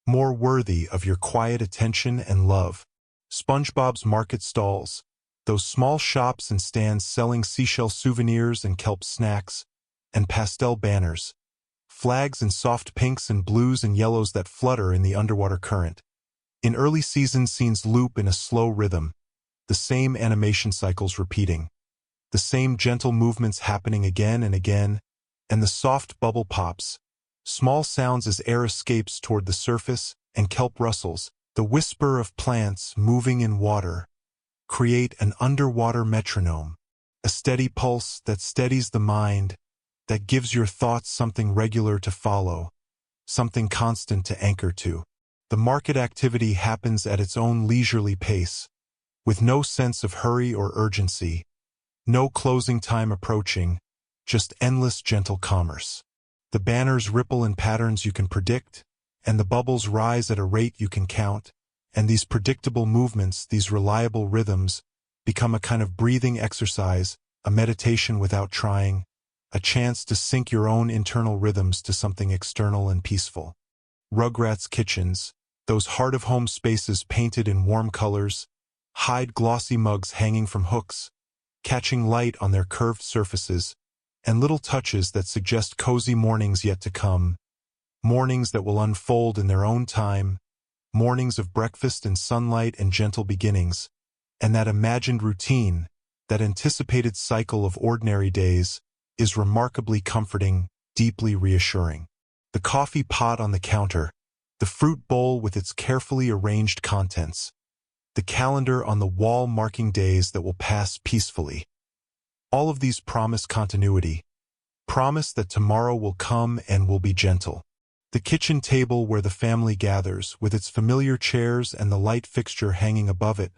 more worthy of your quiet attention and love. SpongeBob's market stalls, those small shops and stands selling seashell souvenirs and kelp snacks, and pastel banners, flags in soft pinks and blues and yellows that flutter in the underwater current. In early season scenes loop in a slow rhythm, the same animation cycles repeating, the same gentle movements happening again and again, and the soft bubble pops, small sounds as air escapes toward the surface, and kelp rustles, the whisper of plants moving in water, create an underwater metronome, a steady pulse that steadies the mind, that gives your thoughts something regular to follow, something constant to anchor to. The market activity happens at its own leisurely pace, with no sense of hurry or urgency, no closing time approaching, just endless gentle commerce. The banners ripple in patterns you can predict, and the bubbles rise at a rate you can count, and these predictable movements, these reliable rhythms, become a kind of breathing exercise, a meditation without trying, a chance to sync your own internal rhythms to something external and peaceful. Rugrats kitchens, those heart-of-home spaces painted in warm colors, hide glossy mugs hanging from hooks, catching light on their curved surfaces, and little touches that suggest cozy mornings yet to come, mornings that will unfold in their own time, mornings of breakfast and sunlight and gentle beginnings, and that imagined routine, that anticipated cycle of ordinary days, is remarkably comforting, deeply reassuring. The coffee pot on the counter, the fruit bowl with its carefully arranged contents, the calendar on the wall marking days that will pass peacefully. All of these promise continuity, promise that tomorrow will come and will be gentle. The kitchen table where the family gathers, with its familiar chairs and the light fixture hanging above it,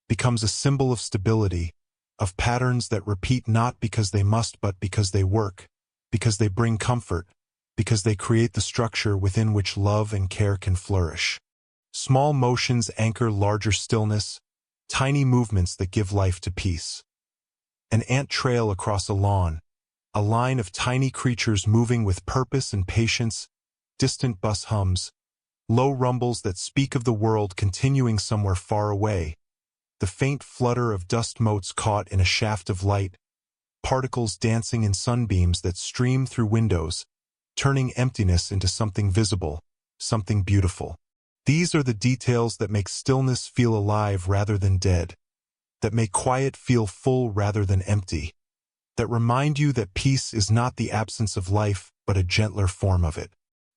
becomes a symbol of stability, of patterns that repeat not because they must but because they work, because they bring comfort, because they create the structure within which love and care can flourish. Small motions anchor larger stillness, tiny movements that give life to peace. An ant trail across a lawn, a line of tiny creatures moving with purpose and patience, distant bus hums, low rumbles that speak of the world continuing somewhere far away, the faint flutter of dust motes caught in a shaft of light, particles dancing in sunbeams that stream through windows, turning emptiness into something visible, something beautiful. These are the details that make stillness feel alive rather than dead, that make quiet feel full rather than empty, that remind you that peace is not the absence of life but a gentler form of it.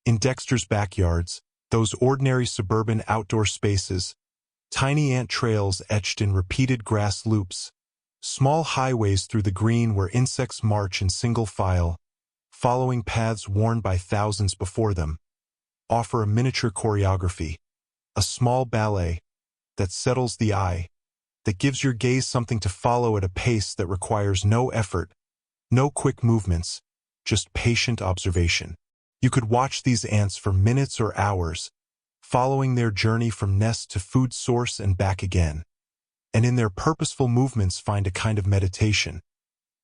In Dexter's backyards, those ordinary suburban outdoor spaces, tiny ant trails etched in repeated grass loops, small highways through the green where insects march in single file, following paths worn by thousands before them, offer a miniature choreography, a small ballet that settles the eye, that gives your gaze something to follow at a pace that requires no effort, no quick movements, just patient observation. You could watch these ants for minutes or hours, following their journey from nest to food source and back again, and in their purposeful movements find a kind of meditation,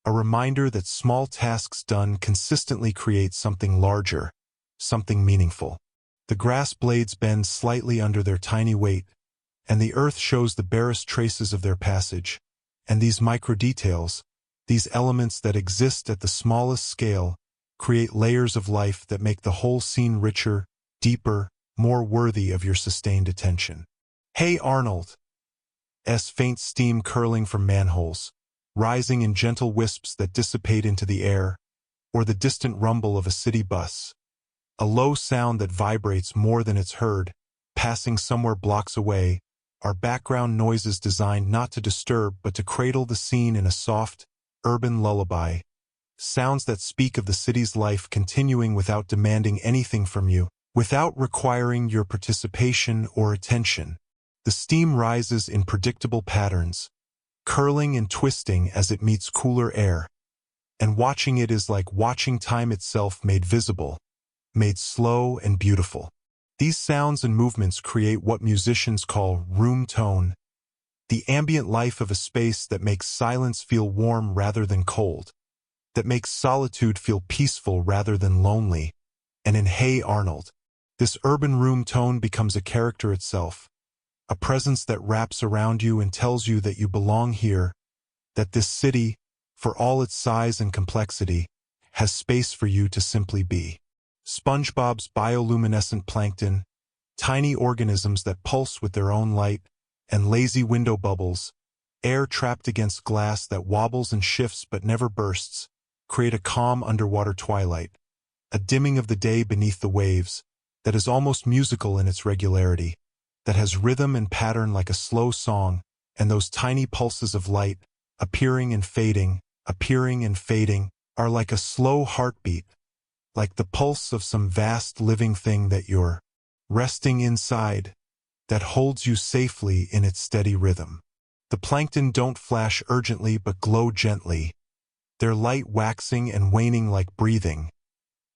a reminder that small tasks done consistently create something larger, something meaningful. The grass blades bend slightly under their tiny weight, and the earth shows the barest traces of their passage, and these micro-details, these elements that exist at the smallest scale, create layers of life that make the whole scene richer, deeper, more worthy of your sustained attention. Hey Arnold! Faint steam curling from manholes, rising in gentle wisps that dissipate into the air, or the distant rumble of a city bus. A low sound that vibrates more than it's heard, passing somewhere blocks away, are background noises designed not to disturb but to cradle the scene in a soft, urban lullaby. Sounds that speak of the city's life continuing without demanding anything from you, without requiring your participation or attention. The steam rises in predictable patterns, curling and twisting as it meets cooler air, and watching it is like watching time itself made visible, made slow and beautiful. These sounds and movements create what musicians call room tone, the ambient life of a space that makes silence feel warm rather than cold, that makes solitude feel peaceful rather than lonely. And in Hey Arnold, this urban room tone becomes a character itself, a presence that wraps around you and tells you that you belong here, that this city, for all its size and complexity, has space for you to simply be. SpongeBob's bioluminescent plankton, tiny organisms that pulse with their own light, and lazy window bubbles, air trapped against glass that wobbles and shifts but never bursts, create a calm underwater twilight, a dimming of the day beneath the waves, that is almost musical in its regularity, that has rhythm and pattern like a slow song, and those tiny pulses of light, appearing and fading, are like a slow heartbeat, like the pulse of some vast living thing that you're resting inside, that holds you safely in its steady rhythm. The plankton don't flash urgently but glow gently, their light waxing and waning like breathing,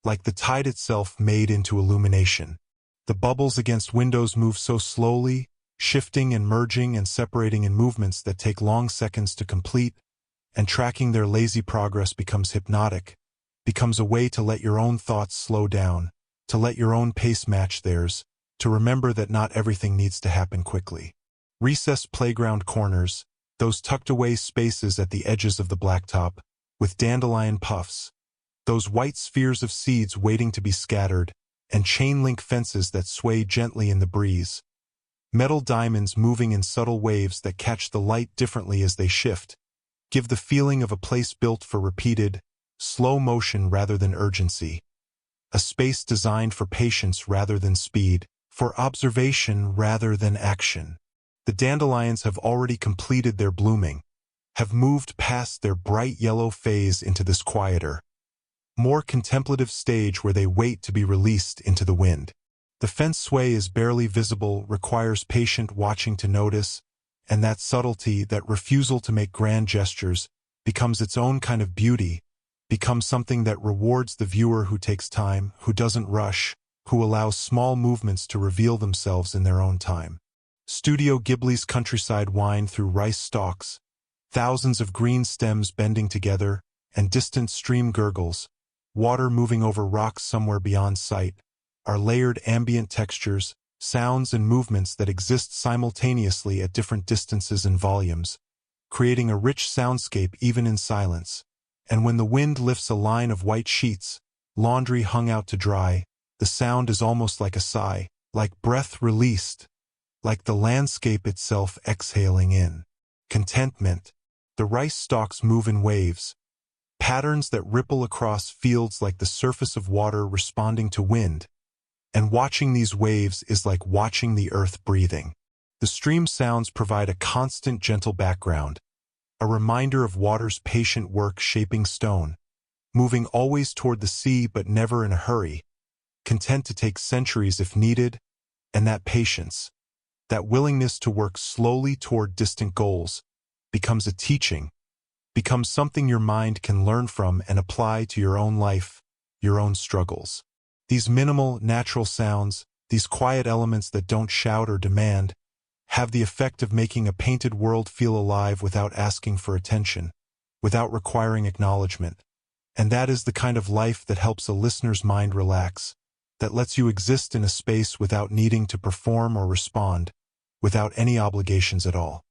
like the tide itself made into illumination. The bubbles against windows move so slowly, shifting and merging and separating in movements that take long seconds to complete, and tracking their lazy progress becomes hypnotic, becomes a way to let your own thoughts slow down, to let your own pace match theirs, to remember that not everything needs to happen quickly. Recessed playground corners, those tucked-away spaces at the edges of the blacktop, with dandelion puffs, those white spheres of seeds waiting to be scattered, and chain-link fences that sway gently in the breeze. Metal diamonds moving in subtle waves that catch the light differently as they shift, give the feeling of a place built for repeated, slow motion rather than urgency. A space designed for patience rather than speed, for observation rather than action. The dandelions have already completed their blooming, have moved past their bright yellow phase into this quieter, more contemplative stage where they wait to be released into the wind. The fence sway is barely visible, requires patient watching to notice, and that subtlety, that refusal to make grand gestures, becomes its own kind of beauty, becomes something that rewards the viewer who takes time, who doesn't rush, who allows small movements to reveal themselves in their own time. Studio Ghibli's countryside wind through rice stalks, thousands of green stems bending together, and distant stream gurgles, water moving over rocks somewhere beyond sight, are layered ambient textures, sounds and movements that exist simultaneously at different distances and volumes, creating a rich soundscape even in silence. And when the wind lifts a line of white sheets, laundry hung out to dry, the sound is almost like a sigh, like breath released, like the landscape itself exhaling in contentment. The rice stalks move in waves, patterns that ripple across fields like the surface of water responding to wind, and watching these waves is like watching the earth breathing. The stream sounds provide a constant gentle background, a reminder of water's patient work shaping stone, moving always toward the sea but never in a hurry, content to take centuries if needed, and that patience, that willingness to work slowly toward distant goals, becomes a teaching, becomes something your mind can learn from and apply to your own life, your own struggles. These minimal, natural sounds, these quiet elements that don't shout or demand, have the effect of making a painted world feel alive without asking for attention, without requiring acknowledgement. And that is the kind of life that helps a listener's mind relax, that lets you exist in a space without needing to perform or respond, without any obligations at all.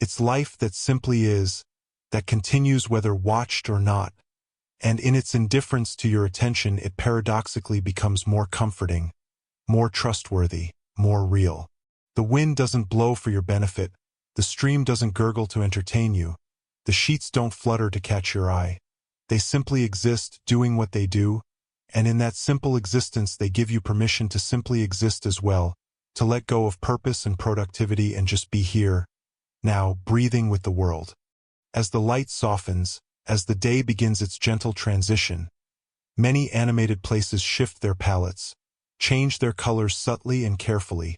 It's life that simply is, that continues whether watched or not, and in its indifference to your attention it paradoxically becomes more comforting, more trustworthy, more real. The wind doesn't blow for your benefit, the stream doesn't gurgle to entertain you, the sheets don't flutter to catch your eye. They simply exist, doing what they do, and in that simple existence they give you permission to simply exist as well, to let go of purpose and productivity and just be here, now, breathing with the world. As the light softens, as the day begins its gentle transition, many animated places shift their palettes, change their colors subtly and carefully,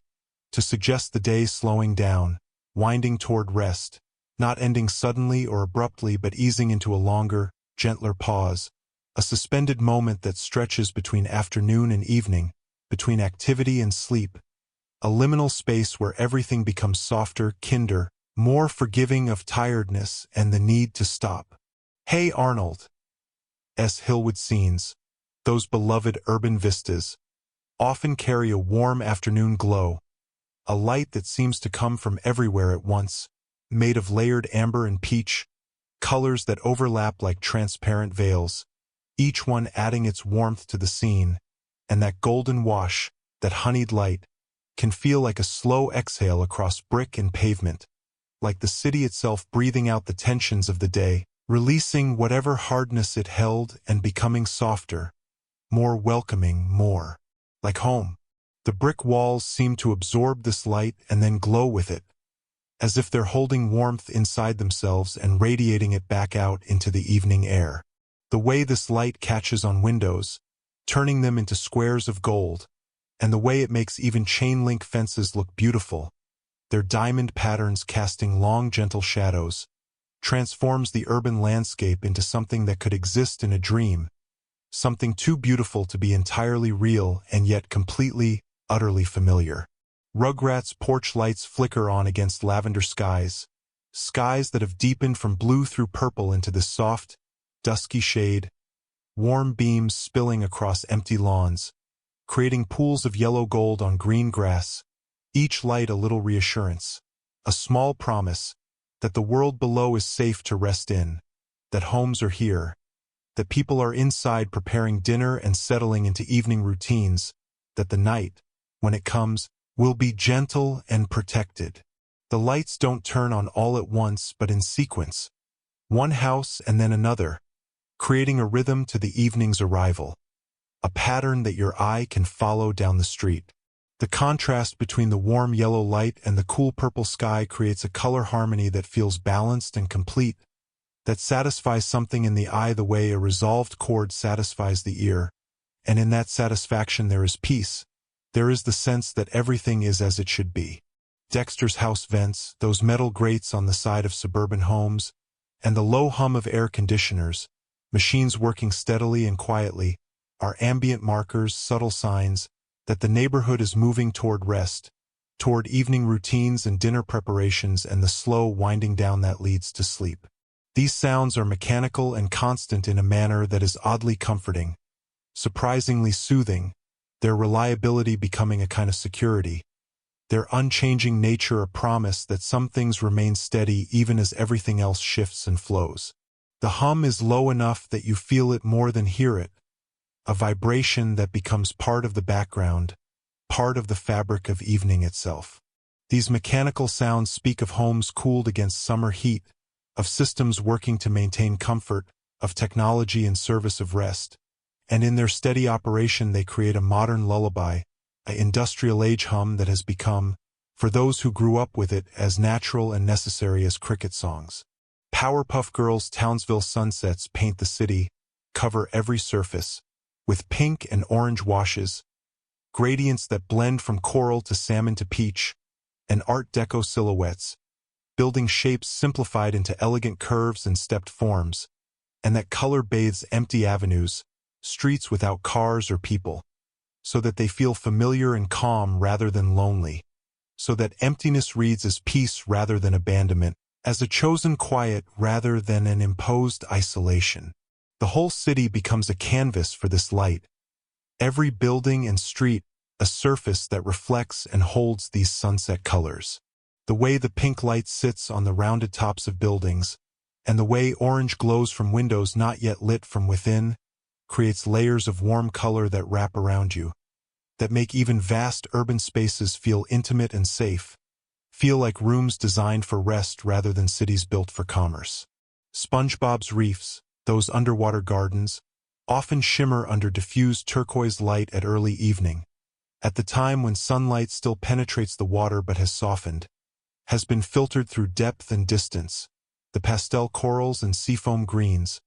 to suggest the day slowing down, winding toward rest, not ending suddenly or abruptly but easing into a longer, gentler pause, a suspended moment that stretches between afternoon and evening, between activity and sleep, a liminal space where everything becomes softer, kinder, more forgiving of tiredness and the need to stop. Hey Arnold! Hillwood scenes, those beloved urban vistas, often carry a warm afternoon glow, a light that seems to come from everywhere at once, made of layered amber and peach, colors that overlap like transparent veils, each one adding its warmth to the scene, and that golden wash, that honeyed light, can feel like a slow exhale across brick and pavement, like the city itself breathing out the tensions of the day, releasing whatever hardness it held and becoming softer, more welcoming, more like home. The brick walls seem to absorb this light and then glow with it, as if they're holding warmth inside themselves and radiating it back out into the evening air. The way this light catches on windows, turning them into squares of gold, and the way it makes even chain-link fences look beautiful, their diamond patterns casting long gentle shadows, transforms the urban landscape into something that could exist in a dream, something too beautiful to be entirely real and yet completely, utterly familiar. Rugrats' porch lights flicker on against lavender skies, skies that have deepened from blue through purple into this soft, dusky shade, warm beams spilling across empty lawns, creating pools of yellow gold on green grass, each light a little reassurance, a small promise that the world below is safe to rest in, that homes are here, that people are inside preparing dinner and settling into evening routines, that the night, when it comes, will be gentle and protected. The lights don't turn on all at once but in sequence, one house and then another, creating a rhythm to the evening's arrival, a pattern that your eye can follow down the street. The contrast between the warm yellow light and the cool purple sky creates a color harmony that feels balanced and complete, that satisfies something in the eye the way a resolved chord satisfies the ear, and in that satisfaction there is peace. There is the sense that everything is as it should be. Dexter's house vents, those metal grates on the side of suburban homes, and the low hum of air conditioners, machines working steadily and quietly, are ambient markers, subtle signs, that the neighborhood is moving toward rest, toward evening routines and dinner preparations and the slow winding down that leads to sleep. These sounds are mechanical and constant in a manner that is oddly comforting, surprisingly soothing, their reliability becoming a kind of security, their unchanging nature a promise that some things remain steady even as everything else shifts and flows. The hum is low enough that you feel it more than hear it, a vibration that becomes part of the background, part of the fabric of evening itself. These mechanical sounds speak of homes cooled against summer heat, of systems working to maintain comfort, of technology in service of rest, and in their steady operation they create a modern lullaby, an industrial-age hum that has become, for those who grew up with it, as natural and necessary as cricket songs. Powerpuff Girls' Townsville sunsets paint the city, cover every surface, with pink and orange washes, gradients that blend from coral to salmon to peach, and Art Deco silhouettes, building shapes simplified into elegant curves and stepped forms, and that color bathes empty avenues, streets without cars or people, so that they feel familiar and calm rather than lonely, so that emptiness reads as peace rather than abandonment, as a chosen quiet rather than an imposed isolation. The whole city becomes a canvas for this light, every building and street a surface that reflects and holds these sunset colors. The way the pink light sits on the rounded tops of buildings, and the way orange glows from windows not yet lit from within, creates layers of warm color that wrap around you, that make even vast urban spaces feel intimate and safe, feel like rooms designed for rest rather than cities built for commerce. SpongeBob's reefs, those underwater gardens, often shimmer under diffused turquoise light at early evening, at the time when sunlight still penetrates the water but has softened, has been filtered through depth and distance, the pastel corals and seafoam greens,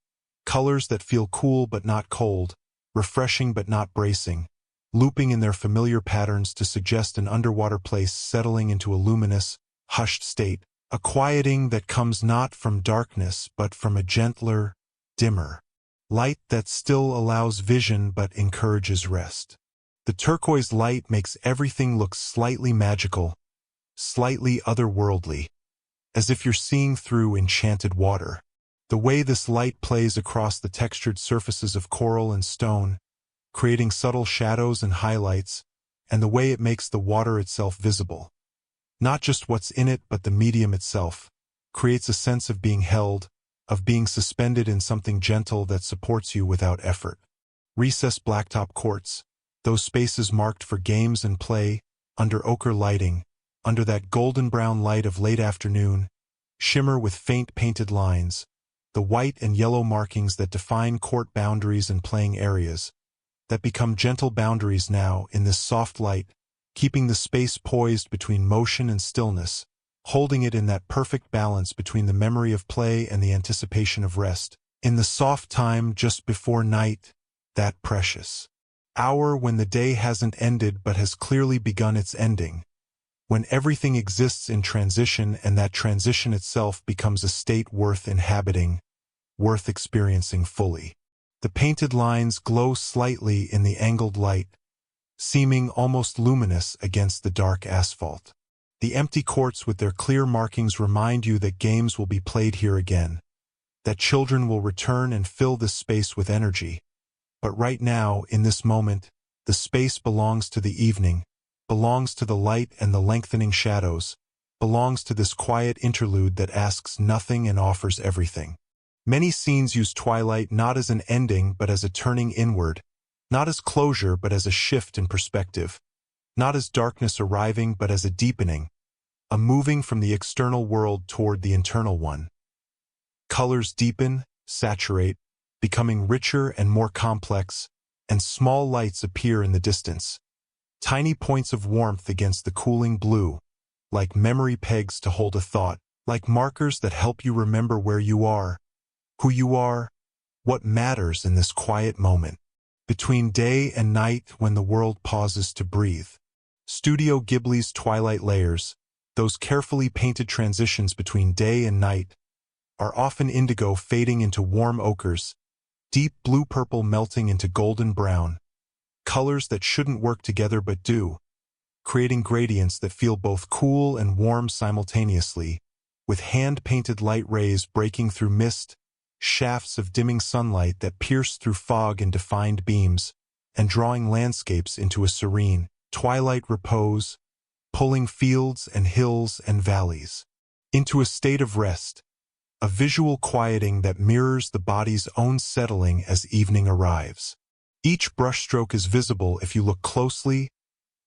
colors that feel cool but not cold, refreshing but not bracing, looping in their familiar patterns to suggest an underwater place settling into a luminous, hushed state, a quieting that comes not from darkness but from a gentler, dimmer light that still allows vision but encourages rest. The turquoise light makes everything look slightly magical, slightly otherworldly, as if you're seeing through enchanted water. The way this light plays across the textured surfaces of coral and stone, creating subtle shadows and highlights, and the way it makes the water itself visible, not just what's in it but the medium itself, creates a sense of being held, of being suspended in something gentle that supports you without effort. Recessed blacktop courts, those spaces marked for games and play, under ochre lighting, under that golden brown light of late afternoon, shimmer with faint painted lines, the white and yellow markings that define court boundaries and playing areas, that become gentle boundaries now in this soft light, keeping the space poised between motion and stillness, holding it in that perfect balance between the memory of play and the anticipation of rest, in the soft time just before night, that precious hour when the day hasn't ended but has clearly begun its ending, when everything exists in transition and that transition itself becomes a state worth inhabiting, worth experiencing fully. The painted lines glow slightly in the angled light, seeming almost luminous against the dark asphalt. The empty courts with their clear markings remind you that games will be played here again, that children will return and fill this space with energy. But right now, in this moment, the space belongs to the evening, belongs to the light and the lengthening shadows, belongs to this quiet interlude that asks nothing and offers everything. Many scenes use twilight not as an ending but as a turning inward, not as closure but as a shift in perspective, not as darkness arriving but as a deepening, a moving from the external world toward the internal one. Colors deepen, saturate, becoming richer and more complex, and small lights appear in the distance. Tiny points of warmth against the cooling blue, like memory pegs to hold a thought, like markers that help you remember where you are, who you are, what matters in this quiet moment. Between day and night when the world pauses to breathe. Studio Ghibli's twilight layers, those carefully painted transitions between day and night, are often indigo fading into warm ochres, deep blue-purple melting into golden brown, colors that shouldn't work together but do, creating gradients that feel both cool and warm simultaneously, with hand-painted light rays breaking through mist, shafts of dimming sunlight that pierce through fog in defined beams, and drawing landscapes into a serene, twilight repose, pulling fields and hills and valleys into a state of rest, a visual quieting that mirrors the body's own settling as evening arrives. Each brushstroke is visible if you look closely,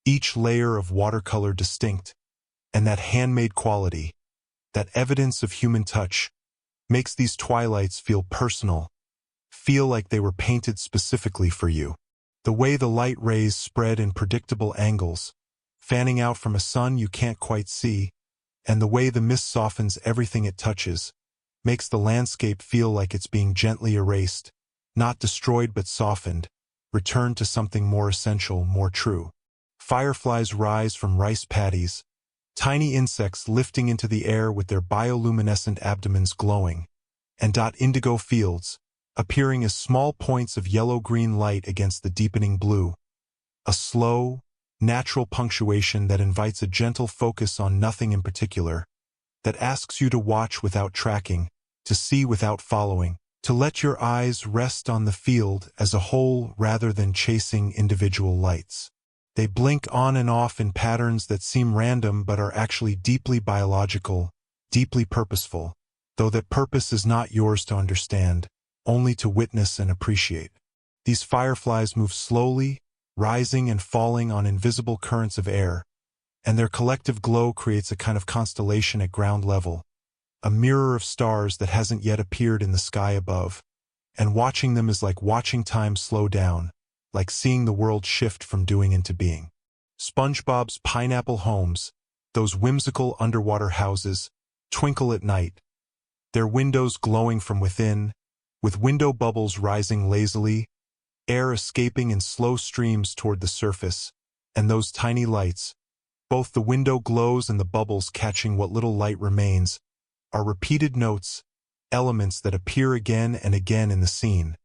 each layer of watercolor distinct, and that handmade quality, that evidence of human touch, makes these twilights feel personal, feel like they were painted specifically for you. The way the light rays spread in predictable angles, fanning out from a sun you can't quite see, and the way the mist softens everything it touches, makes the landscape feel like it's being gently erased, not destroyed but softened, returned to something more essential, more true. Fireflies rise from rice paddies, tiny insects lifting into the air with their bioluminescent abdomens glowing, and dot indigo fields, appearing as small points of yellow-green light against the deepening blue. A slow, natural punctuation that invites a gentle focus on nothing in particular, that asks you to watch without tracking, to see without following, to let your eyes rest on the field as a whole rather than chasing individual lights. They blink on and off in patterns that seem random but are actually deeply biological, deeply purposeful, though that purpose is not yours to understand, only to witness and appreciate. These fireflies move slowly, rising and falling on invisible currents of air, and their collective glow creates a kind of constellation at ground level, a mirror of stars that hasn't yet appeared in the sky above, and watching them is like watching time slow down, like seeing the world shift from doing into being. SpongeBob's pineapple homes, those whimsical underwater houses, twinkle at night, their windows glowing from within, with window bubbles rising lazily, air escaping in slow streams toward the surface, and those tiny lights, both the window glows and the bubbles catching what little light remains, are repeated notes, elements that appear again and again in the scene,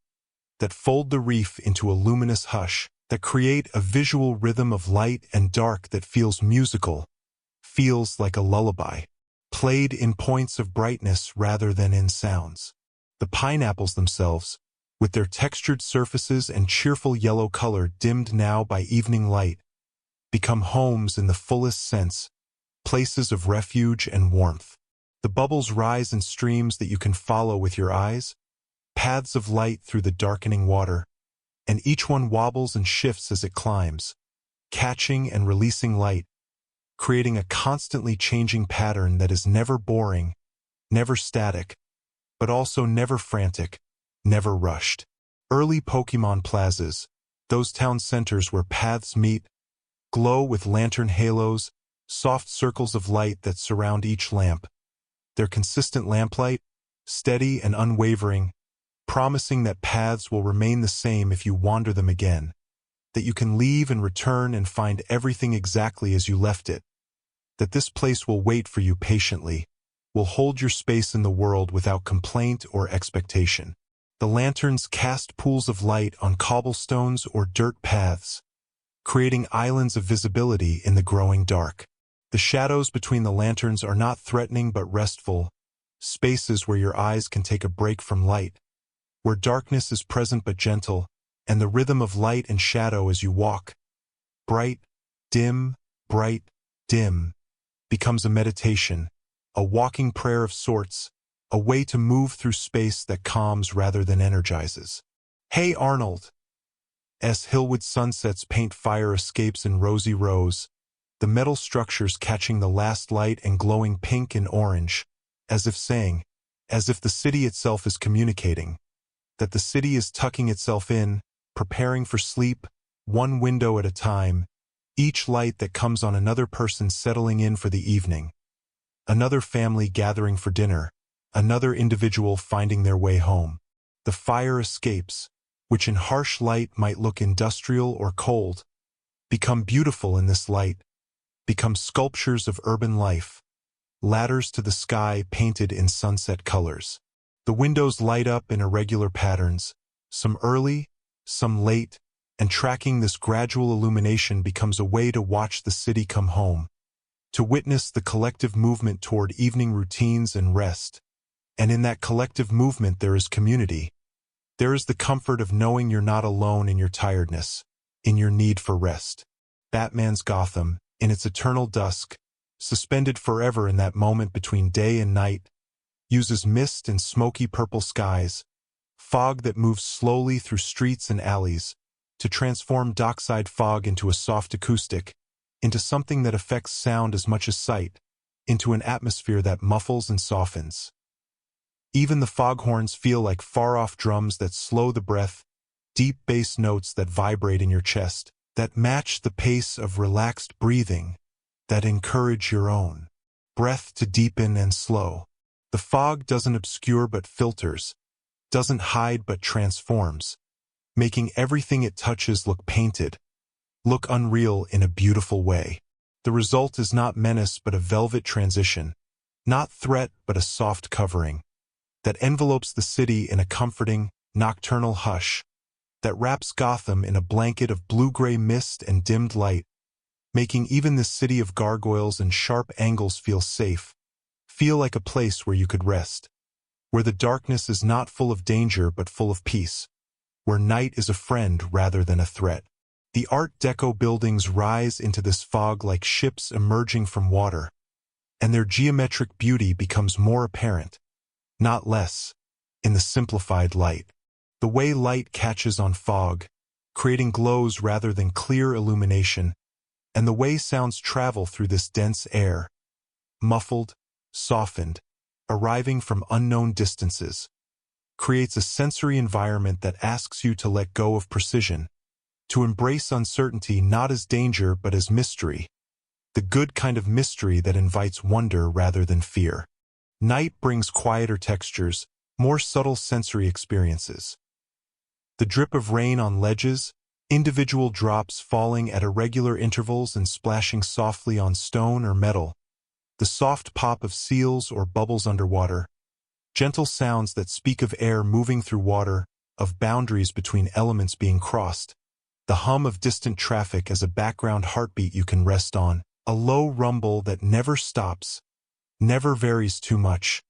that fold the reef into a luminous hush, that create a visual rhythm of light and dark that feels musical, feels like a lullaby, played in points of brightness rather than in sounds. The pineapples themselves, with their textured surfaces and cheerful yellow color dimmed now by evening light, become homes in the fullest sense, places of refuge and warmth. The bubbles rise in streams that you can follow with your eyes, paths of light through the darkening water, and each one wobbles and shifts as it climbs, catching and releasing light, creating a constantly changing pattern that is never boring, never static, but also never frantic, never rushed. Early Pokemon plazas, those town centers where paths meet, glow with lantern halos, soft circles of light that surround each lamp, their consistent lamplight, steady and unwavering, promising that paths will remain the same if you wander them again, that you can leave and return and find everything exactly as you left it, that this place will wait for you patiently, will hold your space in the world without complaint or expectation. The lanterns cast pools of light on cobblestones or dirt paths, creating islands of visibility in the growing dark. The shadows between the lanterns are not threatening but restful, spaces where your eyes can take a break from light, where darkness is present but gentle, and the rhythm of light and shadow as you walk, bright, dim, becomes a meditation, a walking prayer of sorts, a way to move through space that calms rather than energizes. Hey Arnold! As Hillwood sunsets paint fire escapes in rosy rose, the metal structures catching the last light and glowing pink and orange, as if saying, as if the city itself is communicating, that the city is tucking itself in, preparing for sleep, one window at a time, each light that comes on another person settling in for the evening, another family gathering for dinner, another individual finding their way home. The fire escapes, which in harsh light might look industrial or cold, become beautiful in this light, become sculptures of urban life, ladders to the sky painted in sunset colors. The windows light up in irregular patterns, some early, some late, and tracking this gradual illumination becomes a way to watch the city come home, to witness the collective movement toward evening routines and rest. And in that collective movement there is community. There is the comfort of knowing you're not alone in your tiredness, in your need for rest. Batman's Gotham, in its eternal dusk, suspended forever in that moment between day and night, uses mist and smoky purple skies, fog that moves slowly through streets and alleys, to transform dockside fog into a soft acoustic, into something that affects sound as much as sight, into an atmosphere that muffles and softens. Even the foghorns feel like far-off drums that slow the breath, deep bass notes that vibrate in your chest, that match the pace of relaxed breathing, that encourage your own breath to deepen and slow. The fog doesn't obscure but filters, doesn't hide but transforms, making everything it touches look painted, look unreal in a beautiful way. The result is not menace but a velvet transition, not threat but a soft covering, that envelopes the city in a comforting, nocturnal hush, that wraps Gotham in a blanket of blue-gray mist and dimmed light, making even this city of gargoyles and sharp angles feel safe, feel like a place where you could rest, where the darkness is not full of danger but full of peace, where night is a friend rather than a threat. The Art Deco buildings rise into this fog like ships emerging from water, and their geometric beauty becomes more apparent, not less, in the simplified light. The way light catches on fog, creating glows rather than clear illumination, and the way sounds travel through this dense air, muffled, softened, arriving from unknown distances, creates a sensory environment that asks you to let go of precision, to embrace uncertainty not as danger but as mystery, the good kind of mystery that invites wonder rather than fear. Night brings quieter textures, more subtle sensory experiences. The drip of rain on ledges, individual drops falling at irregular intervals and splashing softly on stone or metal, the soft pop of seals or bubbles underwater, gentle sounds that speak of air moving through water, of boundaries between elements being crossed, the hum of distant traffic as a background heartbeat you can rest on, a low rumble that never stops, never varies too much,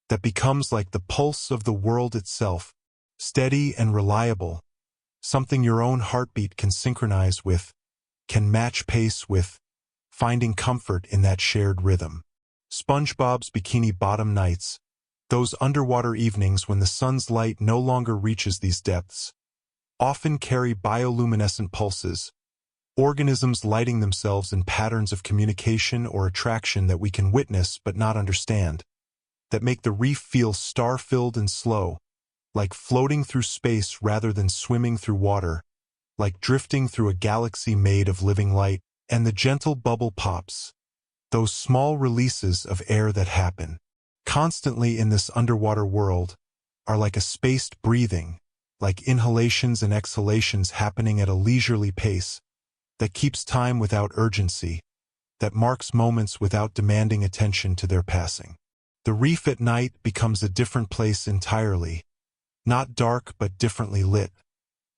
that becomes like the pulse of the world itself, steady and reliable, something your own heartbeat can synchronize with, can match pace with, finding comfort in that shared rhythm. SpongeBob's Bikini Bottom nights, those underwater evenings when the sun's light no longer reaches these depths, often carry bioluminescent pulses, organisms lighting themselves in patterns of communication or attraction that we can witness but not understand, that make the reef feel star-filled and slow, like floating through space rather than swimming through water, like drifting through a galaxy made of living light. And the gentle bubble pops, those small releases of air that happen constantly in this underwater world, are like a spaced breathing, like inhalations and exhalations happening at a leisurely pace, that keeps time without urgency, that marks moments without demanding attention to their passing. The reef at night becomes a different place entirely, Not dark but differently lit.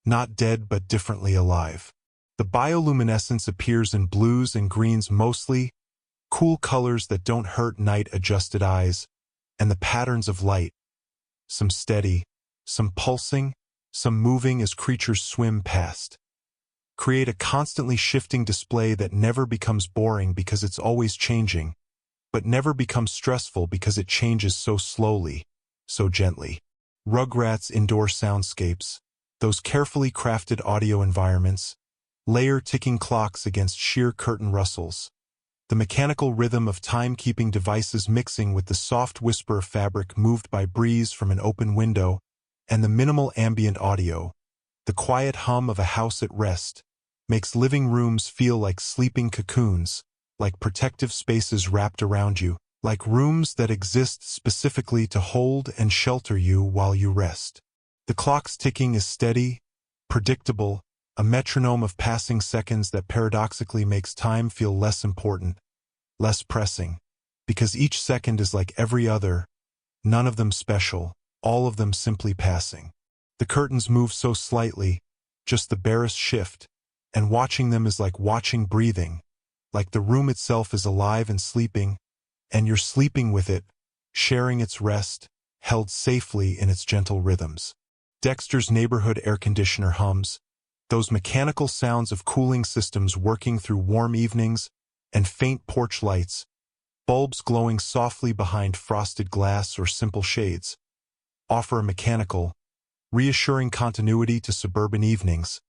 Not dead but differently alive. The bioluminescence appears in blues and greens mostly, cool colors that don't hurt night-adjusted eyes, and the patterns of light, some steady, some pulsing, some moving as creatures swim past, create a constantly shifting display that never becomes boring because it's always changing, but never becomes stressful because it changes so slowly, so gently. Rugrats indoor soundscapes, those carefully crafted audio environments, layer ticking clocks against sheer curtain rustles, the mechanical rhythm of timekeeping devices mixing with the soft whisper of fabric moved by breeze from an open window, and the minimal ambient audio, the quiet hum of a house at rest, makes living rooms feel like sleeping cocoons, like protective spaces wrapped around you, like rooms that exist specifically to hold and shelter you while you rest. The clock's ticking is steady, predictable, a metronome of passing seconds that paradoxically makes time feel less important, less pressing, because each second is like every other, none of them special, all of them simply passing. The curtains move so slightly, just the barest shift, and watching them is like watching breathing, like the room itself is alive and sleeping, and you're sleeping with it, sharing its rest, held safely in its gentle rhythms. Dexter's neighborhood air conditioner hums, those mechanical sounds of cooling systems working through warm evenings, and faint porch lights, bulbs glowing softly behind frosted glass or simple shades, offer a mechanical, reassuring continuity to suburban evenings,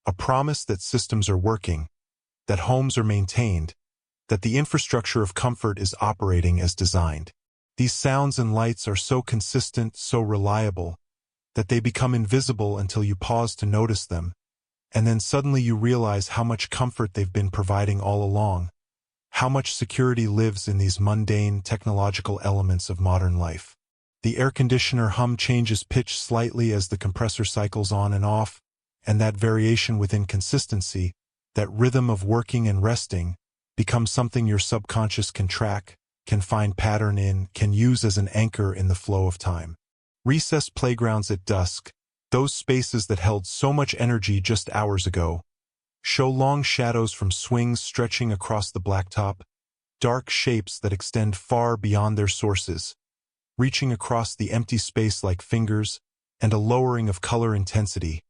a promise that systems are working, that homes are maintained, that the infrastructure of comfort is operating as designed. These sounds and lights are so consistent, so reliable, that they become invisible until you pause to notice them, and then suddenly you realize how much comfort they've been providing all along, how much security lives in these mundane technological elements of modern life. The air conditioner hum changes pitch slightly as the compressor cycles on and off, and that variation within consistency, that rhythm of working and resting, becomes something your subconscious can track, can find pattern in, can use as an anchor in the flow of time. Recess playgrounds at dusk, those spaces that held so much energy just hours ago, show long shadows from swings stretching across the blacktop, dark shapes that extend far beyond their sources, reaching across the empty space like fingers, and a lowering of color intensity,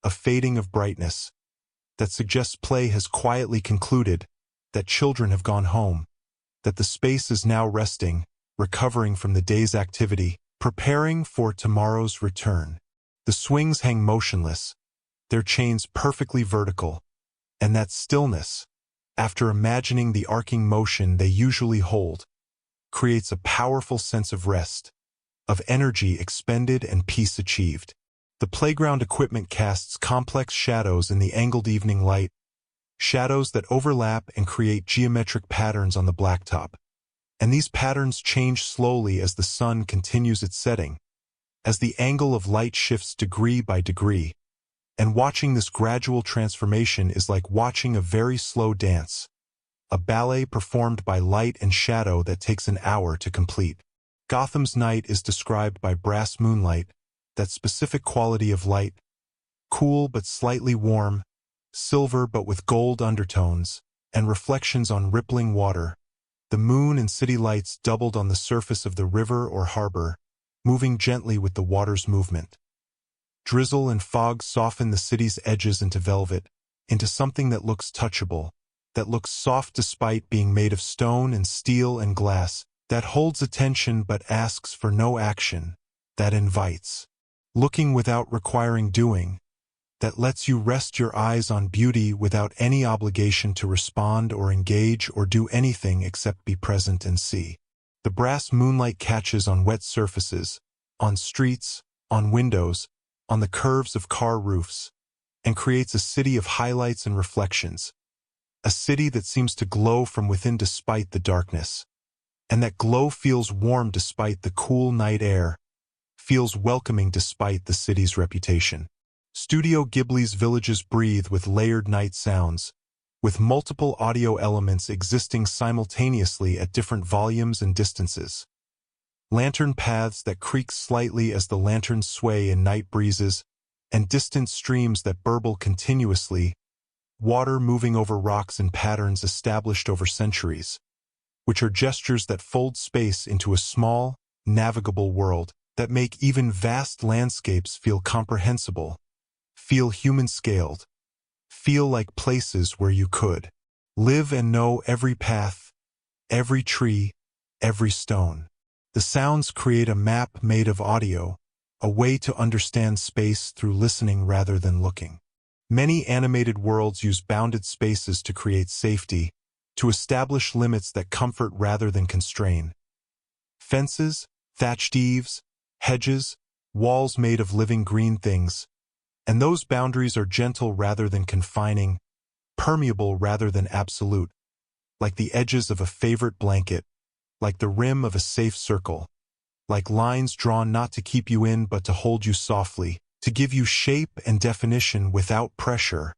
a fading of brightness, that suggests play has quietly concluded, that children have gone home, that the space is now resting, recovering from the day's activity, preparing for tomorrow's return. The swings hang motionless, their chains perfectly vertical, and that stillness, after imagining the arcing motion they usually hold, creates a powerful sense of rest, of energy expended and peace achieved. The playground equipment casts complex shadows in the angled evening light, shadows that overlap and create geometric patterns on the blacktop. And these patterns change slowly as the sun continues its setting, as the angle of light shifts degree by degree. And watching this gradual transformation is like watching a very slow dance, a ballet performed by light and shadow that takes an hour to complete. Gotham's night is described by brass moonlight, that specific quality of light, cool but slightly warm, silver but with gold undertones, and reflections on rippling water. The moon and city lights doubled on the surface of the river or harbor, moving gently with the water's movement. Drizzle and fog soften the city's edges into velvet, into something that looks touchable, that looks soft despite being made of stone and steel and glass, that holds attention but asks for no action, that invites, looking without requiring doing, that lets you rest your eyes on beauty without any obligation to respond or engage or do anything except be present and see. The brass moonlight catches on wet surfaces, on streets, on windows, on the curves of car roofs, and creates a city of highlights and reflections, a city that seems to glow from within despite the darkness. And that glow feels warm despite the cool night air, feels welcoming despite the city's reputation. Studio Ghibli's villages breathe with layered night sounds, with multiple audio elements existing simultaneously at different volumes and distances. lantern paths that creak slightly as the lanterns sway in night breezes, and distant streams that burble continuously, water moving over rocks in patterns established over centuries, which are gestures that fold space into a small, navigable world that make even vast landscapes feel comprehensible, feel human-scaled, feel like places where you could live and know every path, every tree, every stone. The sounds create a map made of audio, a way to understand space through listening rather than looking. Many animated worlds use bounded spaces to create safety, to establish limits that comfort rather than constrain. Fences, thatched eaves, hedges, walls made of living green things, and those boundaries are gentle rather than confining, permeable rather than absolute, like the edges of a favorite blanket, like the rim of a safe circle, like lines drawn not to keep you in but to hold you softly, to give you shape and definition without pressure,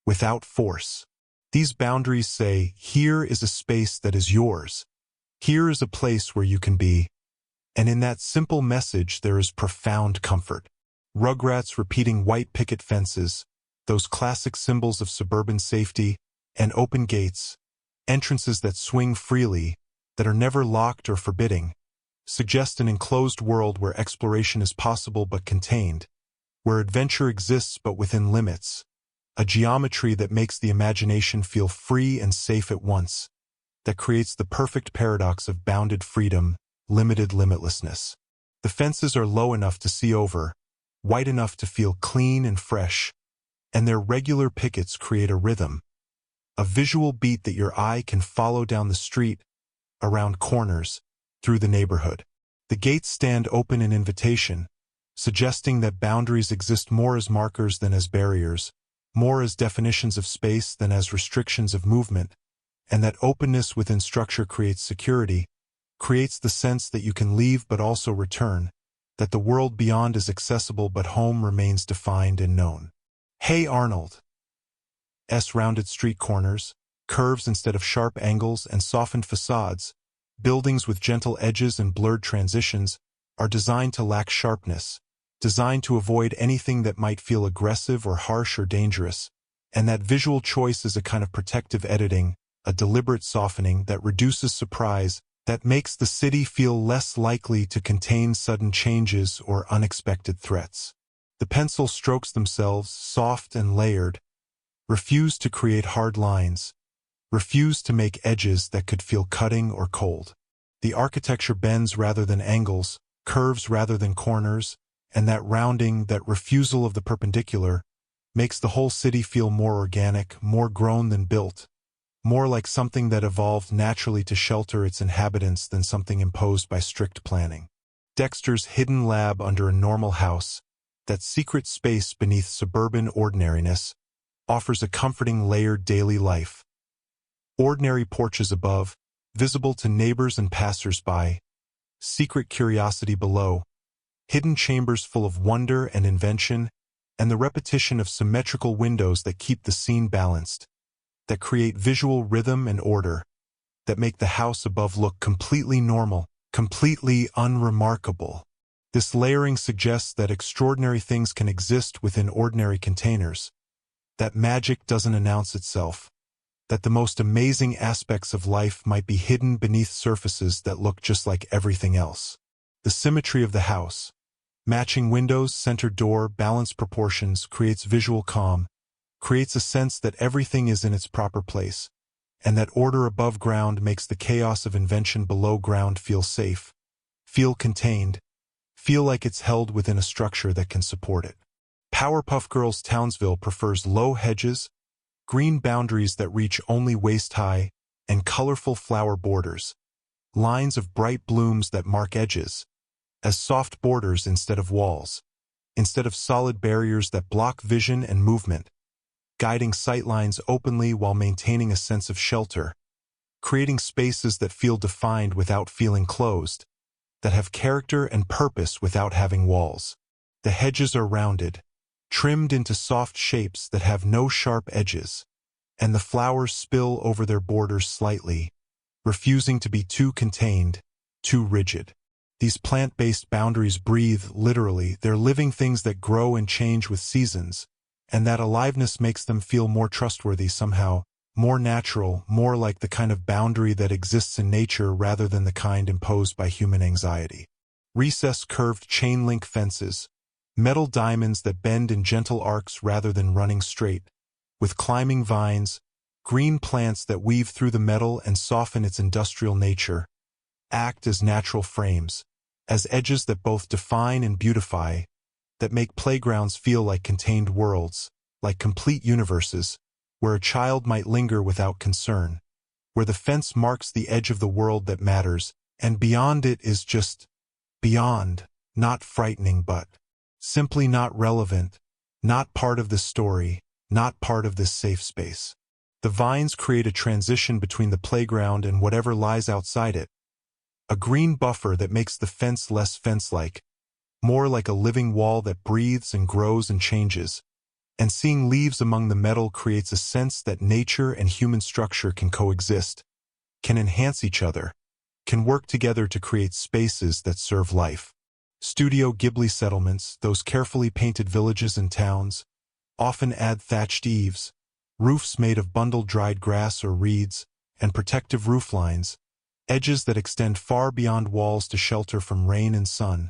without force. These boundaries say, here is a space that is yours. Here is a place where you can be. And in that simple message there is profound comfort. Rugrats repeating white picket fences, those classic symbols of suburban safety, and open gates, entrances that swing freely, that are never locked or forbidding, suggest an enclosed world where exploration is possible but contained, where adventure exists but within limits, a geometry that makes the imagination feel free and safe at once, that creates the perfect paradox of bounded freedom, limited limitlessness. The fences are low enough to see over, wide enough to feel clean and fresh, and their regular pickets create a rhythm, a visual beat that your eye can follow down the street, around corners, through the neighborhood. The gates stand open in invitation, suggesting that boundaries exist more as markers than as barriers, more as definitions of space than as restrictions of movement, and that openness within structure creates security, creates the sense that you can leave but also return, that the world beyond is accessible but home remains defined and known. Hey Arnold! Rounded street corners, curves instead of sharp angles and softened facades, buildings with gentle edges and blurred transitions, are designed to lack sharpness, designed to avoid anything that might feel aggressive or harsh or dangerous, and that visual choice is a kind of protective editing, a deliberate softening that reduces surprise, that makes the city feel less likely to contain sudden changes or unexpected threats. The pencil strokes themselves, soft and layered, refuse to create hard lines, refuse to make edges that could feel cutting or cold. The architecture bends rather than angles, curves rather than corners, and that rounding, that refusal of the perpendicular, makes the whole city feel more organic, more grown than built, more like something that evolved naturally to shelter its inhabitants than something imposed by strict planning. Dexter's hidden lab under a normal house, that secret space beneath suburban ordinariness, offers a comforting layered daily life. Ordinary porches above, visible to neighbors and passers-by, secret curiosity below, hidden chambers full of wonder and invention, and the repetition of symmetrical windows that keep the scene balanced, that create visual rhythm and order, that make the house above look completely normal, completely unremarkable. This layering suggests that extraordinary things can exist within ordinary containers, that magic doesn't announce itself, that the most amazing aspects of life might be hidden beneath surfaces that look just like everything else. The symmetry of the house, matching windows, center door, balanced proportions, creates visual calm, creates a sense that everything is in its proper place, and that order above ground makes the chaos of invention below ground feel safe, feel contained, feel like it's held within a structure that can support it. Powerpuff Girls Townsville prefers low hedges, green boundaries that reach only waist-high, and colorful flower borders, lines of bright blooms that mark edges, as soft borders instead of walls, instead of solid barriers that block vision and movement, guiding sightlines openly while maintaining a sense of shelter, creating spaces that feel defined without feeling closed, that have character and purpose without having walls. The hedges are rounded, trimmed into soft shapes that have no sharp edges, and the flowers spill over their borders slightly, refusing to be too contained, too rigid. These plant-based boundaries breathe, literally. They're living things that grow and change with seasons, and that aliveness makes them feel more trustworthy somehow, more natural, more like the kind of boundary that exists in nature rather than the kind imposed by human anxiety. Recessed curved chain-link fences, metal diamonds that bend in gentle arcs rather than running straight, with climbing vines, green plants that weave through the metal and soften its industrial nature, act as natural frames, as edges that both define and beautify, that make playgrounds feel like contained worlds, like complete universes, where a child might linger without concern, where the fence marks the edge of the world that matters, and beyond it is just beyond, not frightening but simply not relevant, not part of the story, not part of this safe space. The vines create a transition between the playground and whatever lies outside it, a green buffer that makes the fence less fence-like, more like a living wall that breathes and grows and changes. And seeing leaves among the metal creates a sense that nature and human structure can coexist, can enhance each other, can work together to create spaces that serve life. Studio Ghibli settlements, those carefully painted villages and towns, often add thatched eaves, roofs made of bundled dried grass or reeds, and protective rooflines, edges that extend far beyond walls to shelter from rain and sun,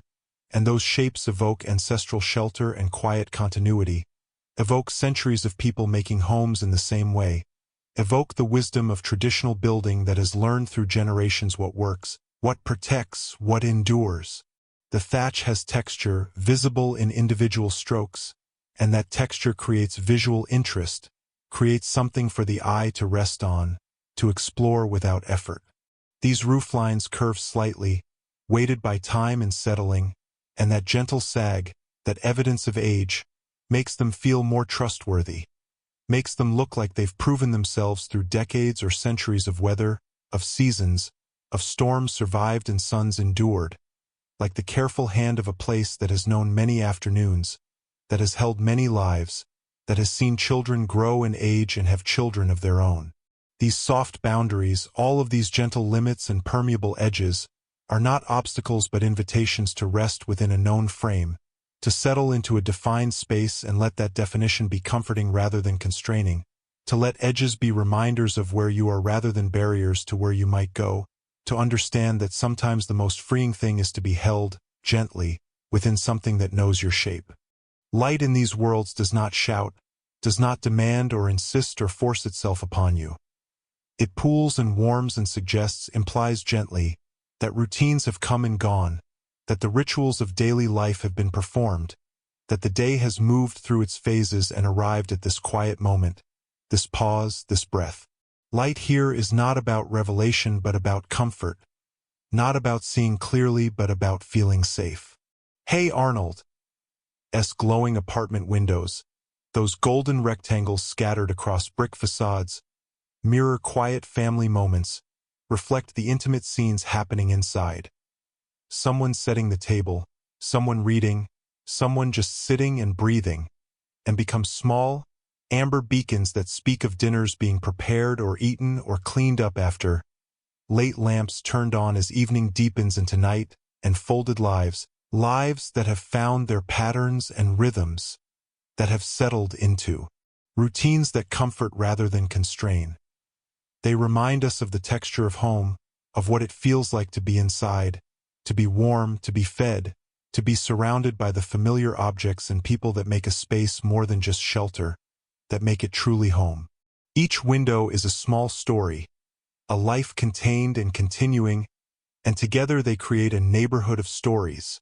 and those shapes evoke ancestral shelter and quiet continuity, evoke centuries of people making homes in the same way, evoke the wisdom of traditional building that has learned through generations what works, what protects, what endures. The thatch has texture, visible in individual strokes, and that texture creates visual interest, creates something for the eye to rest on, to explore without effort. These rooflines curve slightly, weighted by time and settling, and that gentle sag, that evidence of age, makes them feel more trustworthy, makes them look like they've proven themselves through decades or centuries of weather, of seasons, of storms survived and suns endured, like the careful hand of a place that has known many afternoons, that has held many lives, that has seen children grow and age and have children of their own. These soft boundaries, all of these gentle limits and permeable edges, are not obstacles but invitations to rest within a known frame, to settle into a defined space and let that definition be comforting rather than constraining, to let edges be reminders of where you are rather than barriers to where you might go, to understand that sometimes the most freeing thing is to be held, gently, within something that knows your shape. Light in these worlds does not shout, does not demand or insist or force itself upon you. It pools and warms and suggests, implies gently, that routines have come and gone, that the rituals of daily life have been performed, that the day has moved through its phases and arrived at this quiet moment, this pause, this breath. Light here is not about revelation but about comfort, not about seeing clearly but about feeling safe. Hey Arnold's glowing apartment windows, those golden rectangles scattered across brick facades, mirror quiet family moments, reflect the intimate scenes happening inside. Someone setting the table, someone reading, someone just sitting and breathing, and become small, amber beacons that speak of dinners being prepared or eaten or cleaned up after, late lamps turned on as evening deepens into night, and folded lives, lives that have found their patterns and rhythms, that have settled into routines that comfort rather than constrain. They remind us of the texture of home, of what it feels like to be inside, to be warm, to be fed, to be surrounded by the familiar objects and people that make a space more than just shelter, that make it truly home. Each window is a small story, a life contained and continuing, and together they create a neighborhood of stories,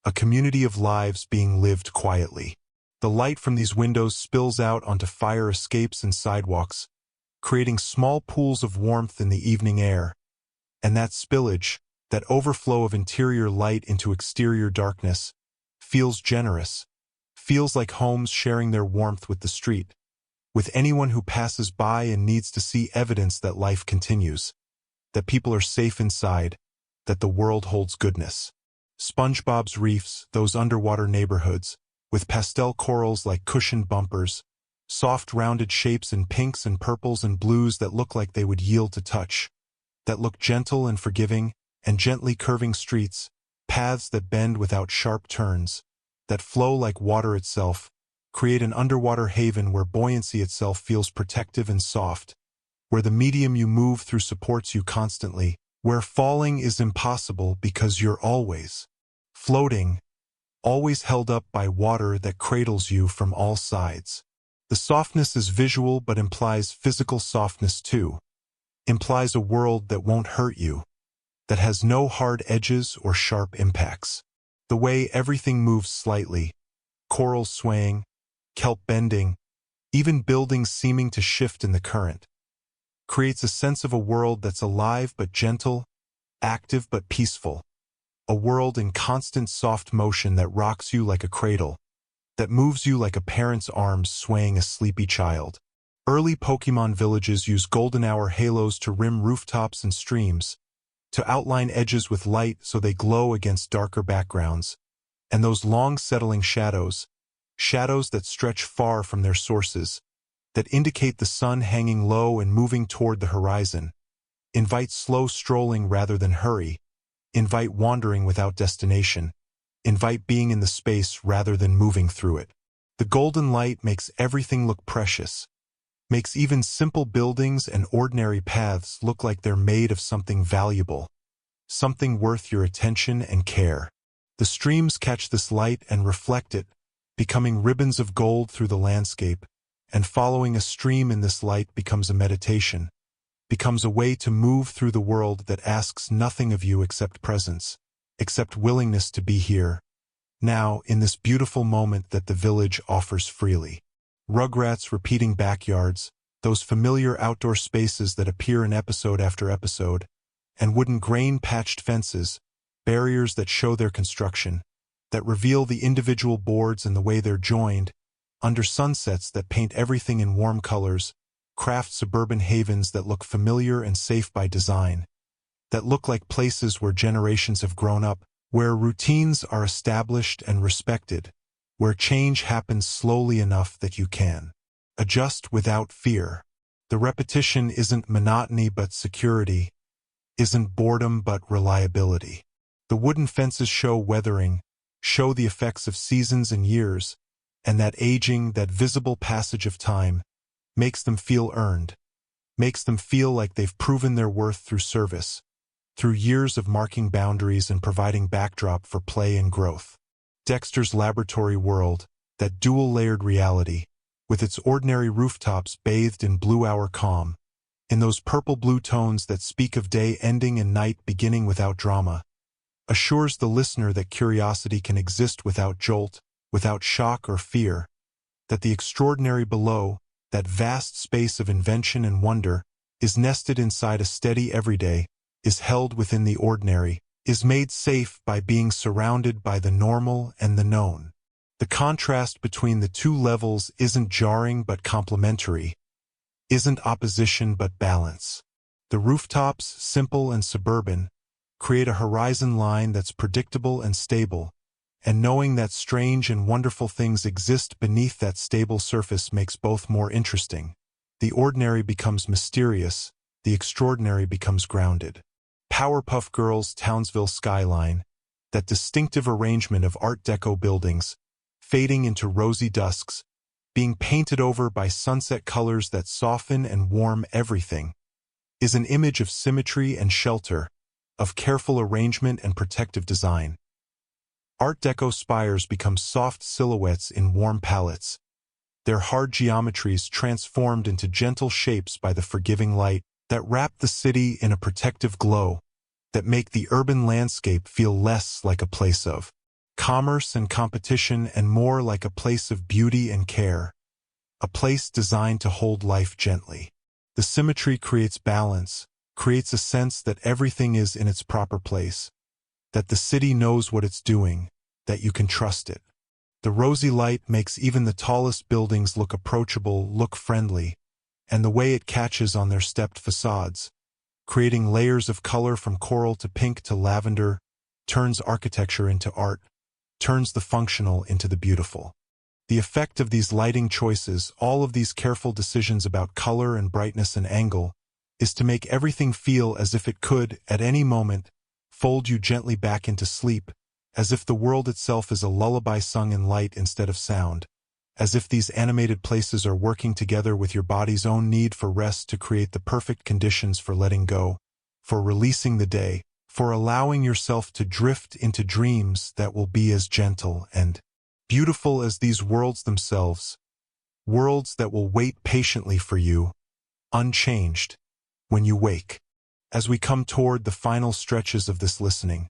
a community of lives being lived quietly. The light from these windows spills out onto fire escapes and sidewalks, creating small pools of warmth in the evening air, and that spillage, that overflow of interior light into exterior darkness, feels generous, feels like homes sharing their warmth with the street, with anyone who passes by and needs to see evidence that life continues, that people are safe inside, that the world holds goodness. SpongeBob's reefs, those underwater neighborhoods, with pastel corals like cushioned bumpers, soft rounded shapes in pinks and purples and blues that look like they would yield to touch, that look gentle and forgiving, and gently curving streets, paths that bend without sharp turns, that flow like water itself, create an underwater haven where buoyancy itself feels protective and soft, where the medium you move through supports you constantly, where falling is impossible because you're always floating, always held up by water that cradles you from all sides. The softness is visual but implies physical softness too, implies a world that won't hurt you, that has no hard edges or sharp impacts. The way everything moves slightly, corals swaying, kelp bending, even buildings seeming to shift in the current, creates a sense of a world that's alive but gentle, active but peaceful, a world in constant soft motion that rocks you like a cradle, that moves you like a parent's arms swaying a sleepy child. Early Pokemon villages use golden hour halos to rim rooftops and streams, to outline edges with light so they glow against darker backgrounds, and those long settling shadows, shadows that stretch far from their sources, that indicate the sun hanging low and moving toward the horizon, invite slow strolling rather than hurry, invite wandering without destination, invite being in the space rather than moving through it. The golden light makes everything look precious, makes even simple buildings and ordinary paths look like they're made of something valuable, something worth your attention and care. The streams catch this light and reflect it, becoming ribbons of gold through the landscape, and following a stream in this light becomes a meditation, becomes a way to move through the world that asks nothing of you except presence, except willingness to be here, now in this beautiful moment that the village offers freely. Rugrats repeating backyards, those familiar outdoor spaces that appear in episode after episode, and wooden grain-patched fences, barriers that show their construction, that reveal the individual boards and the way they're joined, under sunsets that paint everything in warm colors, craft suburban havens that look familiar and safe by design, that look like places where generations have grown up, where routines are established and respected, where change happens slowly enough that you can adjust without fear. The repetition isn't monotony but security, isn't boredom but reliability. The wooden fences show weathering, show the effects of seasons and years, and that aging, that visible passage of time, makes them feel earned, makes them feel like they've proven their worth through service, through years of marking boundaries and providing backdrop for play and growth. Dexter's laboratory world, that dual-layered reality, with its ordinary rooftops bathed in blue-hour calm, in those purple-blue tones that speak of day ending and night beginning without drama, assures the listener that curiosity can exist without jolt, without shock or fear, that the extraordinary below, that vast space of invention and wonder, is nested inside a steady everyday, is held within the ordinary, is made safe by being surrounded by the normal and the known. The contrast between the two levels isn't jarring but complementary, isn't opposition but balance. The rooftops, simple and suburban, create a horizon line that's predictable and stable, and knowing that strange and wonderful things exist beneath that stable surface makes both more interesting. The ordinary becomes mysterious, the extraordinary becomes grounded. Powerpuff Girls' Townsville skyline, that distinctive arrangement of Art Deco buildings, fading into rosy dusks, being painted over by sunset colors that soften and warm everything, is an image of symmetry and shelter, of careful arrangement and protective design. Art Deco spires become soft silhouettes in warm palettes, their hard geometries transformed into gentle shapes by the forgiving light that wrap the city in a protective glow, that make the urban landscape feel less like a place of commerce and competition and more like a place of beauty and care, a place designed to hold life gently. The symmetry creates balance, creates a sense that everything is in its proper place, that the city knows what it's doing, that you can trust it. The rosy light makes even the tallest buildings look approachable, look friendly, and the way it catches on their stepped facades, creating layers of color from coral to pink to lavender, turns architecture into art, turns the functional into the beautiful. The effect of these lighting choices, all of these careful decisions about color and brightness and angle, is to make everything feel as if it could, at any moment, fold you gently back into sleep, as if the world itself is a lullaby sung in light instead of sound, as if these animated places are working together with your body's own need for rest to create the perfect conditions for letting go, for releasing the day, for allowing yourself to drift into dreams that will be as gentle and beautiful as these worlds themselves, worlds that will wait patiently for you, unchanged, when you wake. As we come toward the final stretches of this listening,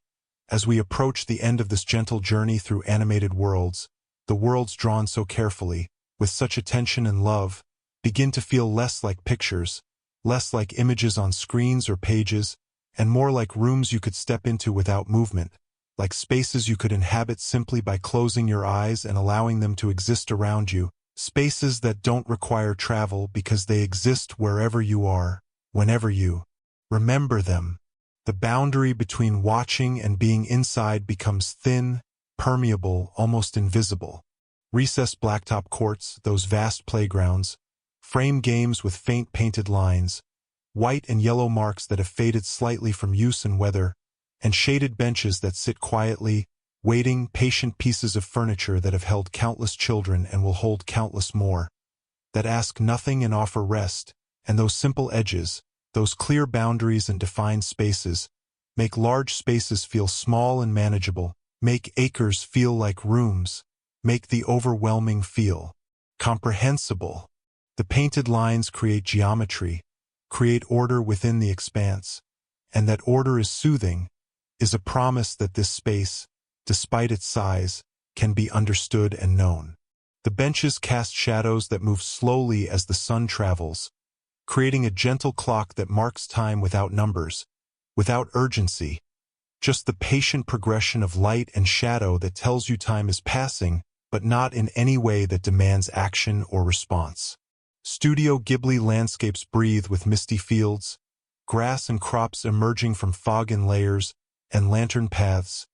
as we approach the end of this gentle journey through animated worlds, the worlds drawn so carefully, with such attention and love, begin to feel less like pictures, less like images on screens or pages, and more like rooms you could step into without movement, like spaces you could inhabit simply by closing your eyes and allowing them to exist around you, spaces that don't require travel because they exist wherever you are, whenever you remember them. The boundary between watching and being inside becomes thin, permeable, almost invisible. Recessed blacktop courts, those vast playgrounds, frame games with faint painted lines, white and yellow marks that have faded slightly from use and weather, and shaded benches that sit quietly, waiting, patient pieces of furniture that have held countless children and will hold countless more, that ask nothing and offer rest, and those simple edges, those clear boundaries and defined spaces, make large spaces feel small and manageable, make acres feel like rooms, make the overwhelming feel comprehensible. The painted lines create geometry, create order within the expanse, and that order is soothing, is a promise that this space, despite its size, can be understood and known. The benches cast shadows that move slowly as the sun travels, creating a gentle clock that marks time without numbers, without urgency, just the patient progression of light and shadow that tells you time is passing, but not in any way that demands action or response. Studio Ghibli landscapes breathe with misty fields, grass and crops emerging from fog in layers, and lantern paths,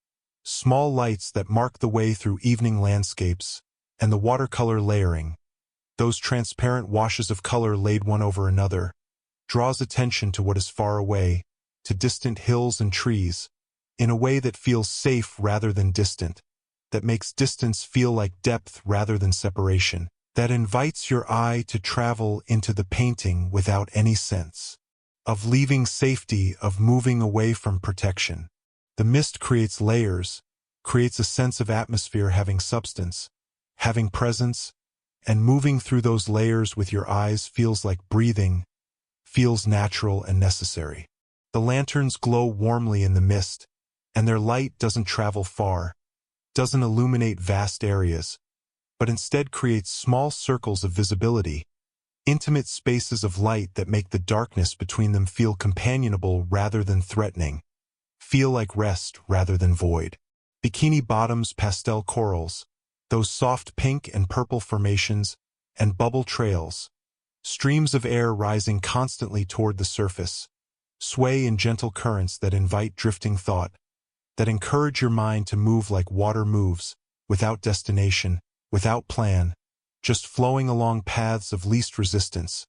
small lights that mark the way through evening landscapes, and the watercolor layering, those transparent washes of color laid one over another, draws attention to what is far away, to distant hills and trees, in a way that feels safe rather than distant, that makes distance feel like depth rather than separation, that invites your eye to travel into the painting without any sense of leaving safety, of moving away from protection. The mist creates layers, creates a sense of atmosphere having substance, having presence, and moving through those layers with your eyes feels like breathing, feels natural and necessary. The lanterns glow warmly in the mist, and their light doesn't travel far, doesn't illuminate vast areas, but instead creates small circles of visibility, intimate spaces of light that make the darkness between them feel companionable rather than threatening, feel like rest rather than void. Bikini bottoms, pastel corals, those soft pink and purple formations, and bubble trails, streams of air rising constantly toward the surface, sway in gentle currents that invite drifting thought, that encourage your mind to move like water moves, without destination, without plan, just flowing along paths of least resistance,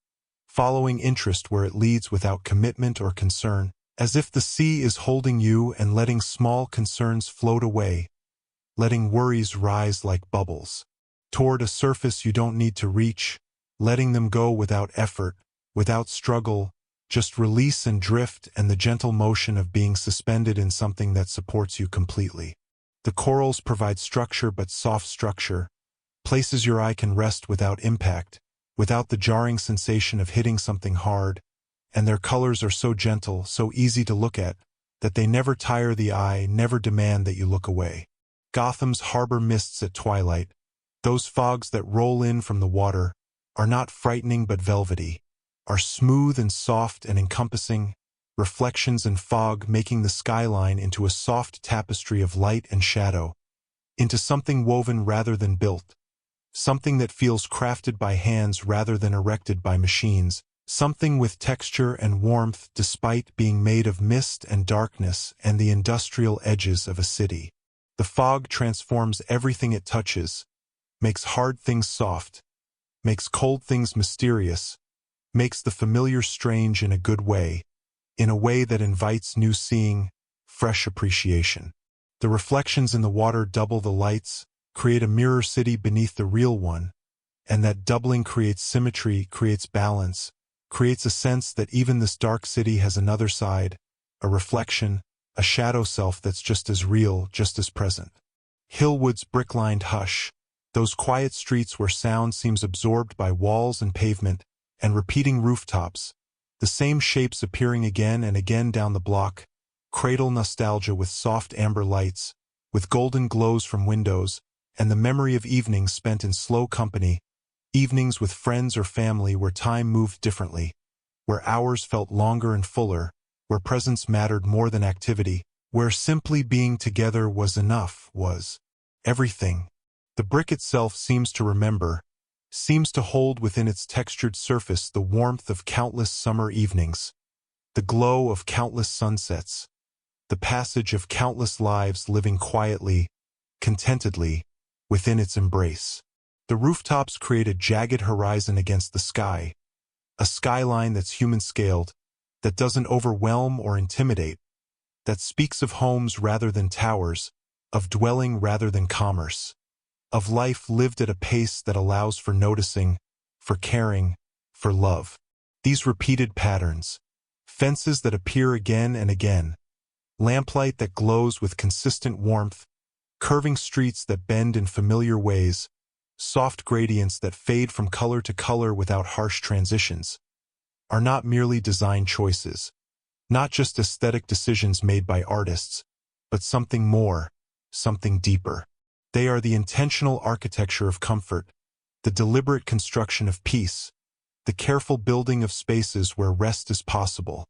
following interest where it leads without commitment or concern, as if the sea is holding you and letting small concerns float away, letting worries rise like bubbles toward a surface you don't need to reach, letting them go without effort, without struggle, just release and drift and the gentle motion of being suspended in something that supports you completely. The corals provide structure, but soft structure, places your eye can rest without impact, without the jarring sensation of hitting something hard, and their colors are so gentle, so easy to look at, that they never tire the eye, never demand that you look away. Gotham's harbor mists at twilight, those fogs that roll in from the water, are not frightening but velvety, are smooth and soft and encompassing, reflections and fog making the skyline into a soft tapestry of light and shadow, into something woven rather than built, something that feels crafted by hands rather than erected by machines, something with texture and warmth despite being made of mist and darkness and the industrial edges of a city. The fog transforms everything it touches, makes hard things soft, makes cold things mysterious, makes the familiar strange in a good way, in a way that invites new seeing, fresh appreciation. The reflections in the water double the lights, create a mirror city beneath the real one, and that doubling creates symmetry, creates balance, creates a sense that even this dark city has another side, a reflection, a shadow self that's just as real, just as present. Hillwood's brick-lined hush, those quiet streets where sound seems absorbed by walls and pavement, and repeating rooftops, the same shapes appearing again and again down the block, cradle nostalgia with soft amber lights, with golden glows from windows, and the memory of evenings spent in slow company, evenings with friends or family where time moved differently, where hours felt longer and fuller, where presence mattered more than activity, where simply being together was enough, was everything. The brick itself seems to remember, seems to hold within its textured surface the warmth of countless summer evenings, the glow of countless sunsets, the passage of countless lives living quietly, contentedly, within its embrace. The rooftops create a jagged horizon against the sky, a skyline that's human-scaled, that doesn't overwhelm or intimidate, that speaks of homes rather than towers, of dwelling rather than commerce, of life lived at a pace that allows for noticing, for caring, for love. These repeated patterns, fences that appear again and again, lamplight that glows with consistent warmth, curving streets that bend in familiar ways, soft gradients that fade from color to color without harsh transitions, are not merely design choices, not just aesthetic decisions made by artists, but something more, something deeper. They are the intentional architecture of comfort, the deliberate construction of peace, the careful building of spaces where rest is possible,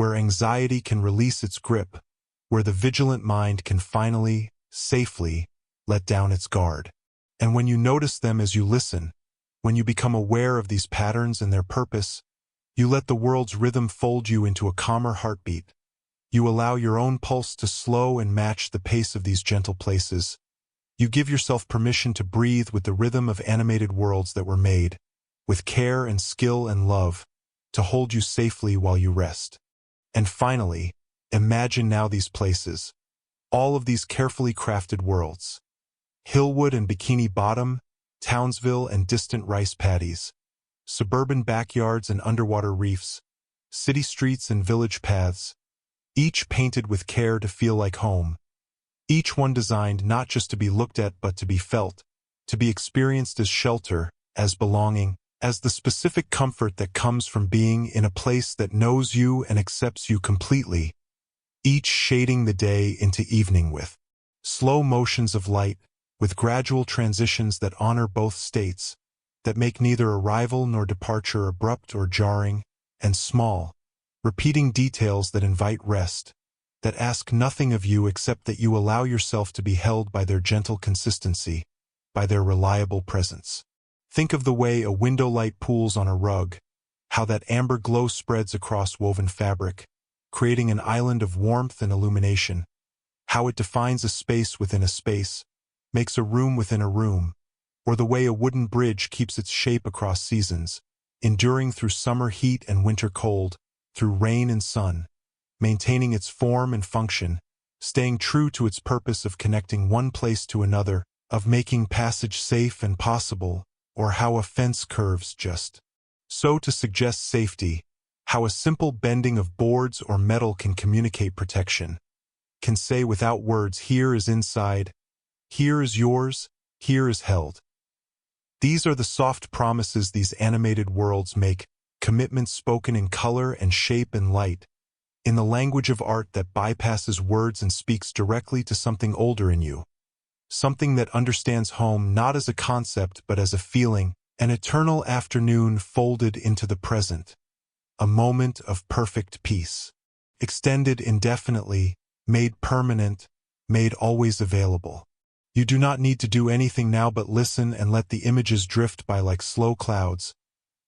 where anxiety can release its grip, where the vigilant mind can finally, safely, let down its guard. And when you notice them as you listen, when you become aware of these patterns and their purpose, you let the world's rhythm fold you into a calmer heartbeat. You allow your own pulse to slow and match the pace of these gentle places. You give yourself permission to breathe with the rhythm of animated worlds that were made, with care and skill and love, to hold you safely while you rest. And finally, imagine now these places, all of these carefully crafted worlds. Hillwood and Bikini Bottom, Townsville and distant rice paddies, suburban backyards and underwater reefs, city streets and village paths, each painted with care to feel like home, each one designed not just to be looked at but to be felt, to be experienced as shelter, as belonging, as the specific comfort that comes from being in a place that knows you and accepts you completely, each shading the day into evening with slow motions of light, with gradual transitions that honor both states, that make neither arrival nor departure abrupt or jarring, and small, repeating details that invite rest, that ask nothing of you except that you allow yourself to be held by their gentle consistency, by their reliable presence. Think of the way a window light pools on a rug, how that amber glow spreads across woven fabric, creating an island of warmth and illumination, how it defines a space within a space, makes a room within a room, or the way a wooden bridge keeps its shape across seasons, enduring through summer heat and winter cold, through rain and sun, maintaining its form and function, staying true to its purpose of connecting one place to another, of making passage safe and possible, or how a fence curves just so to suggest safety, how a simple bending of boards or metal can communicate protection, can say without words, here is inside, here is yours, here is held. These are the soft promises these animated worlds make, commitments spoken in color and shape and light, in the language of art that bypasses words and speaks directly to something older in you, something that understands home not as a concept but as a feeling, an eternal afternoon folded into the present, a moment of perfect peace, extended indefinitely, made permanent, made always available. You do not need to do anything now but listen and let the images drift by like slow clouds,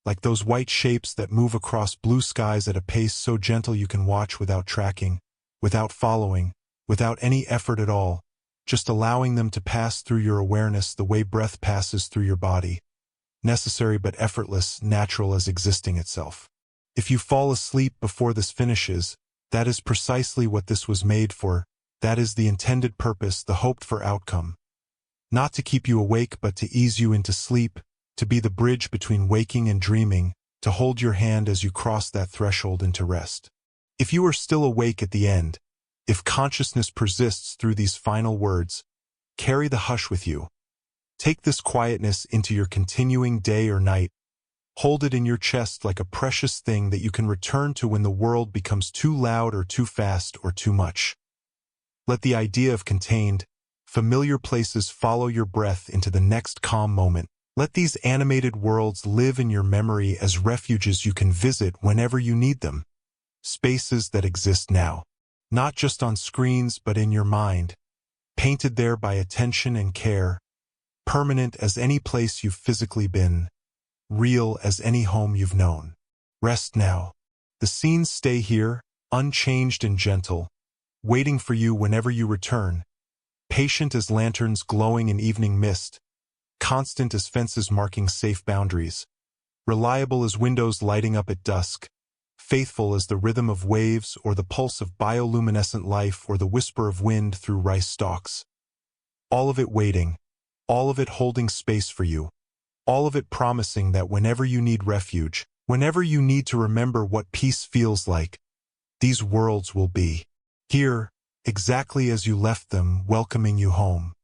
like those white shapes that move across blue skies at a pace so gentle you can watch without tracking, without following, without any effort at all, just allowing them to pass through your awareness the way breath passes through your body, necessary but effortless, natural as existing itself. If you fall asleep before this finishes, That is precisely what this was made for. That is the intended purpose, the hoped-for outcome. Not to keep you awake but to ease you into sleep, to be the bridge between waking and dreaming, to hold your hand as you cross that threshold into rest. If you are still awake at the end, if consciousness persists through these final words, carry the hush with you. Take this quietness into your continuing day or night. Hold it in your chest like a precious thing that you can return to when the world becomes too loud or too fast or too much. Let the idea of contained, familiar places follow your breath into the next calm moment. Let these animated worlds live in your memory as refuges you can visit whenever you need them. Spaces that exist now, not just on screens but in your mind, painted there by attention and care, permanent as any place you've physically been, real as any home you've known. Rest now. The scenes stay here, unchanged and gentle, waiting for you whenever you return, patient as lanterns glowing in evening mist, constant as fences marking safe boundaries, reliable as windows lighting up at dusk, faithful as the rhythm of waves or the pulse of bioluminescent life or the whisper of wind through rice stalks. All of it waiting, all of it holding space for you, all of it promising that whenever you need refuge, whenever you need to remember what peace feels like, these worlds will be here, exactly as you left them, welcoming you home.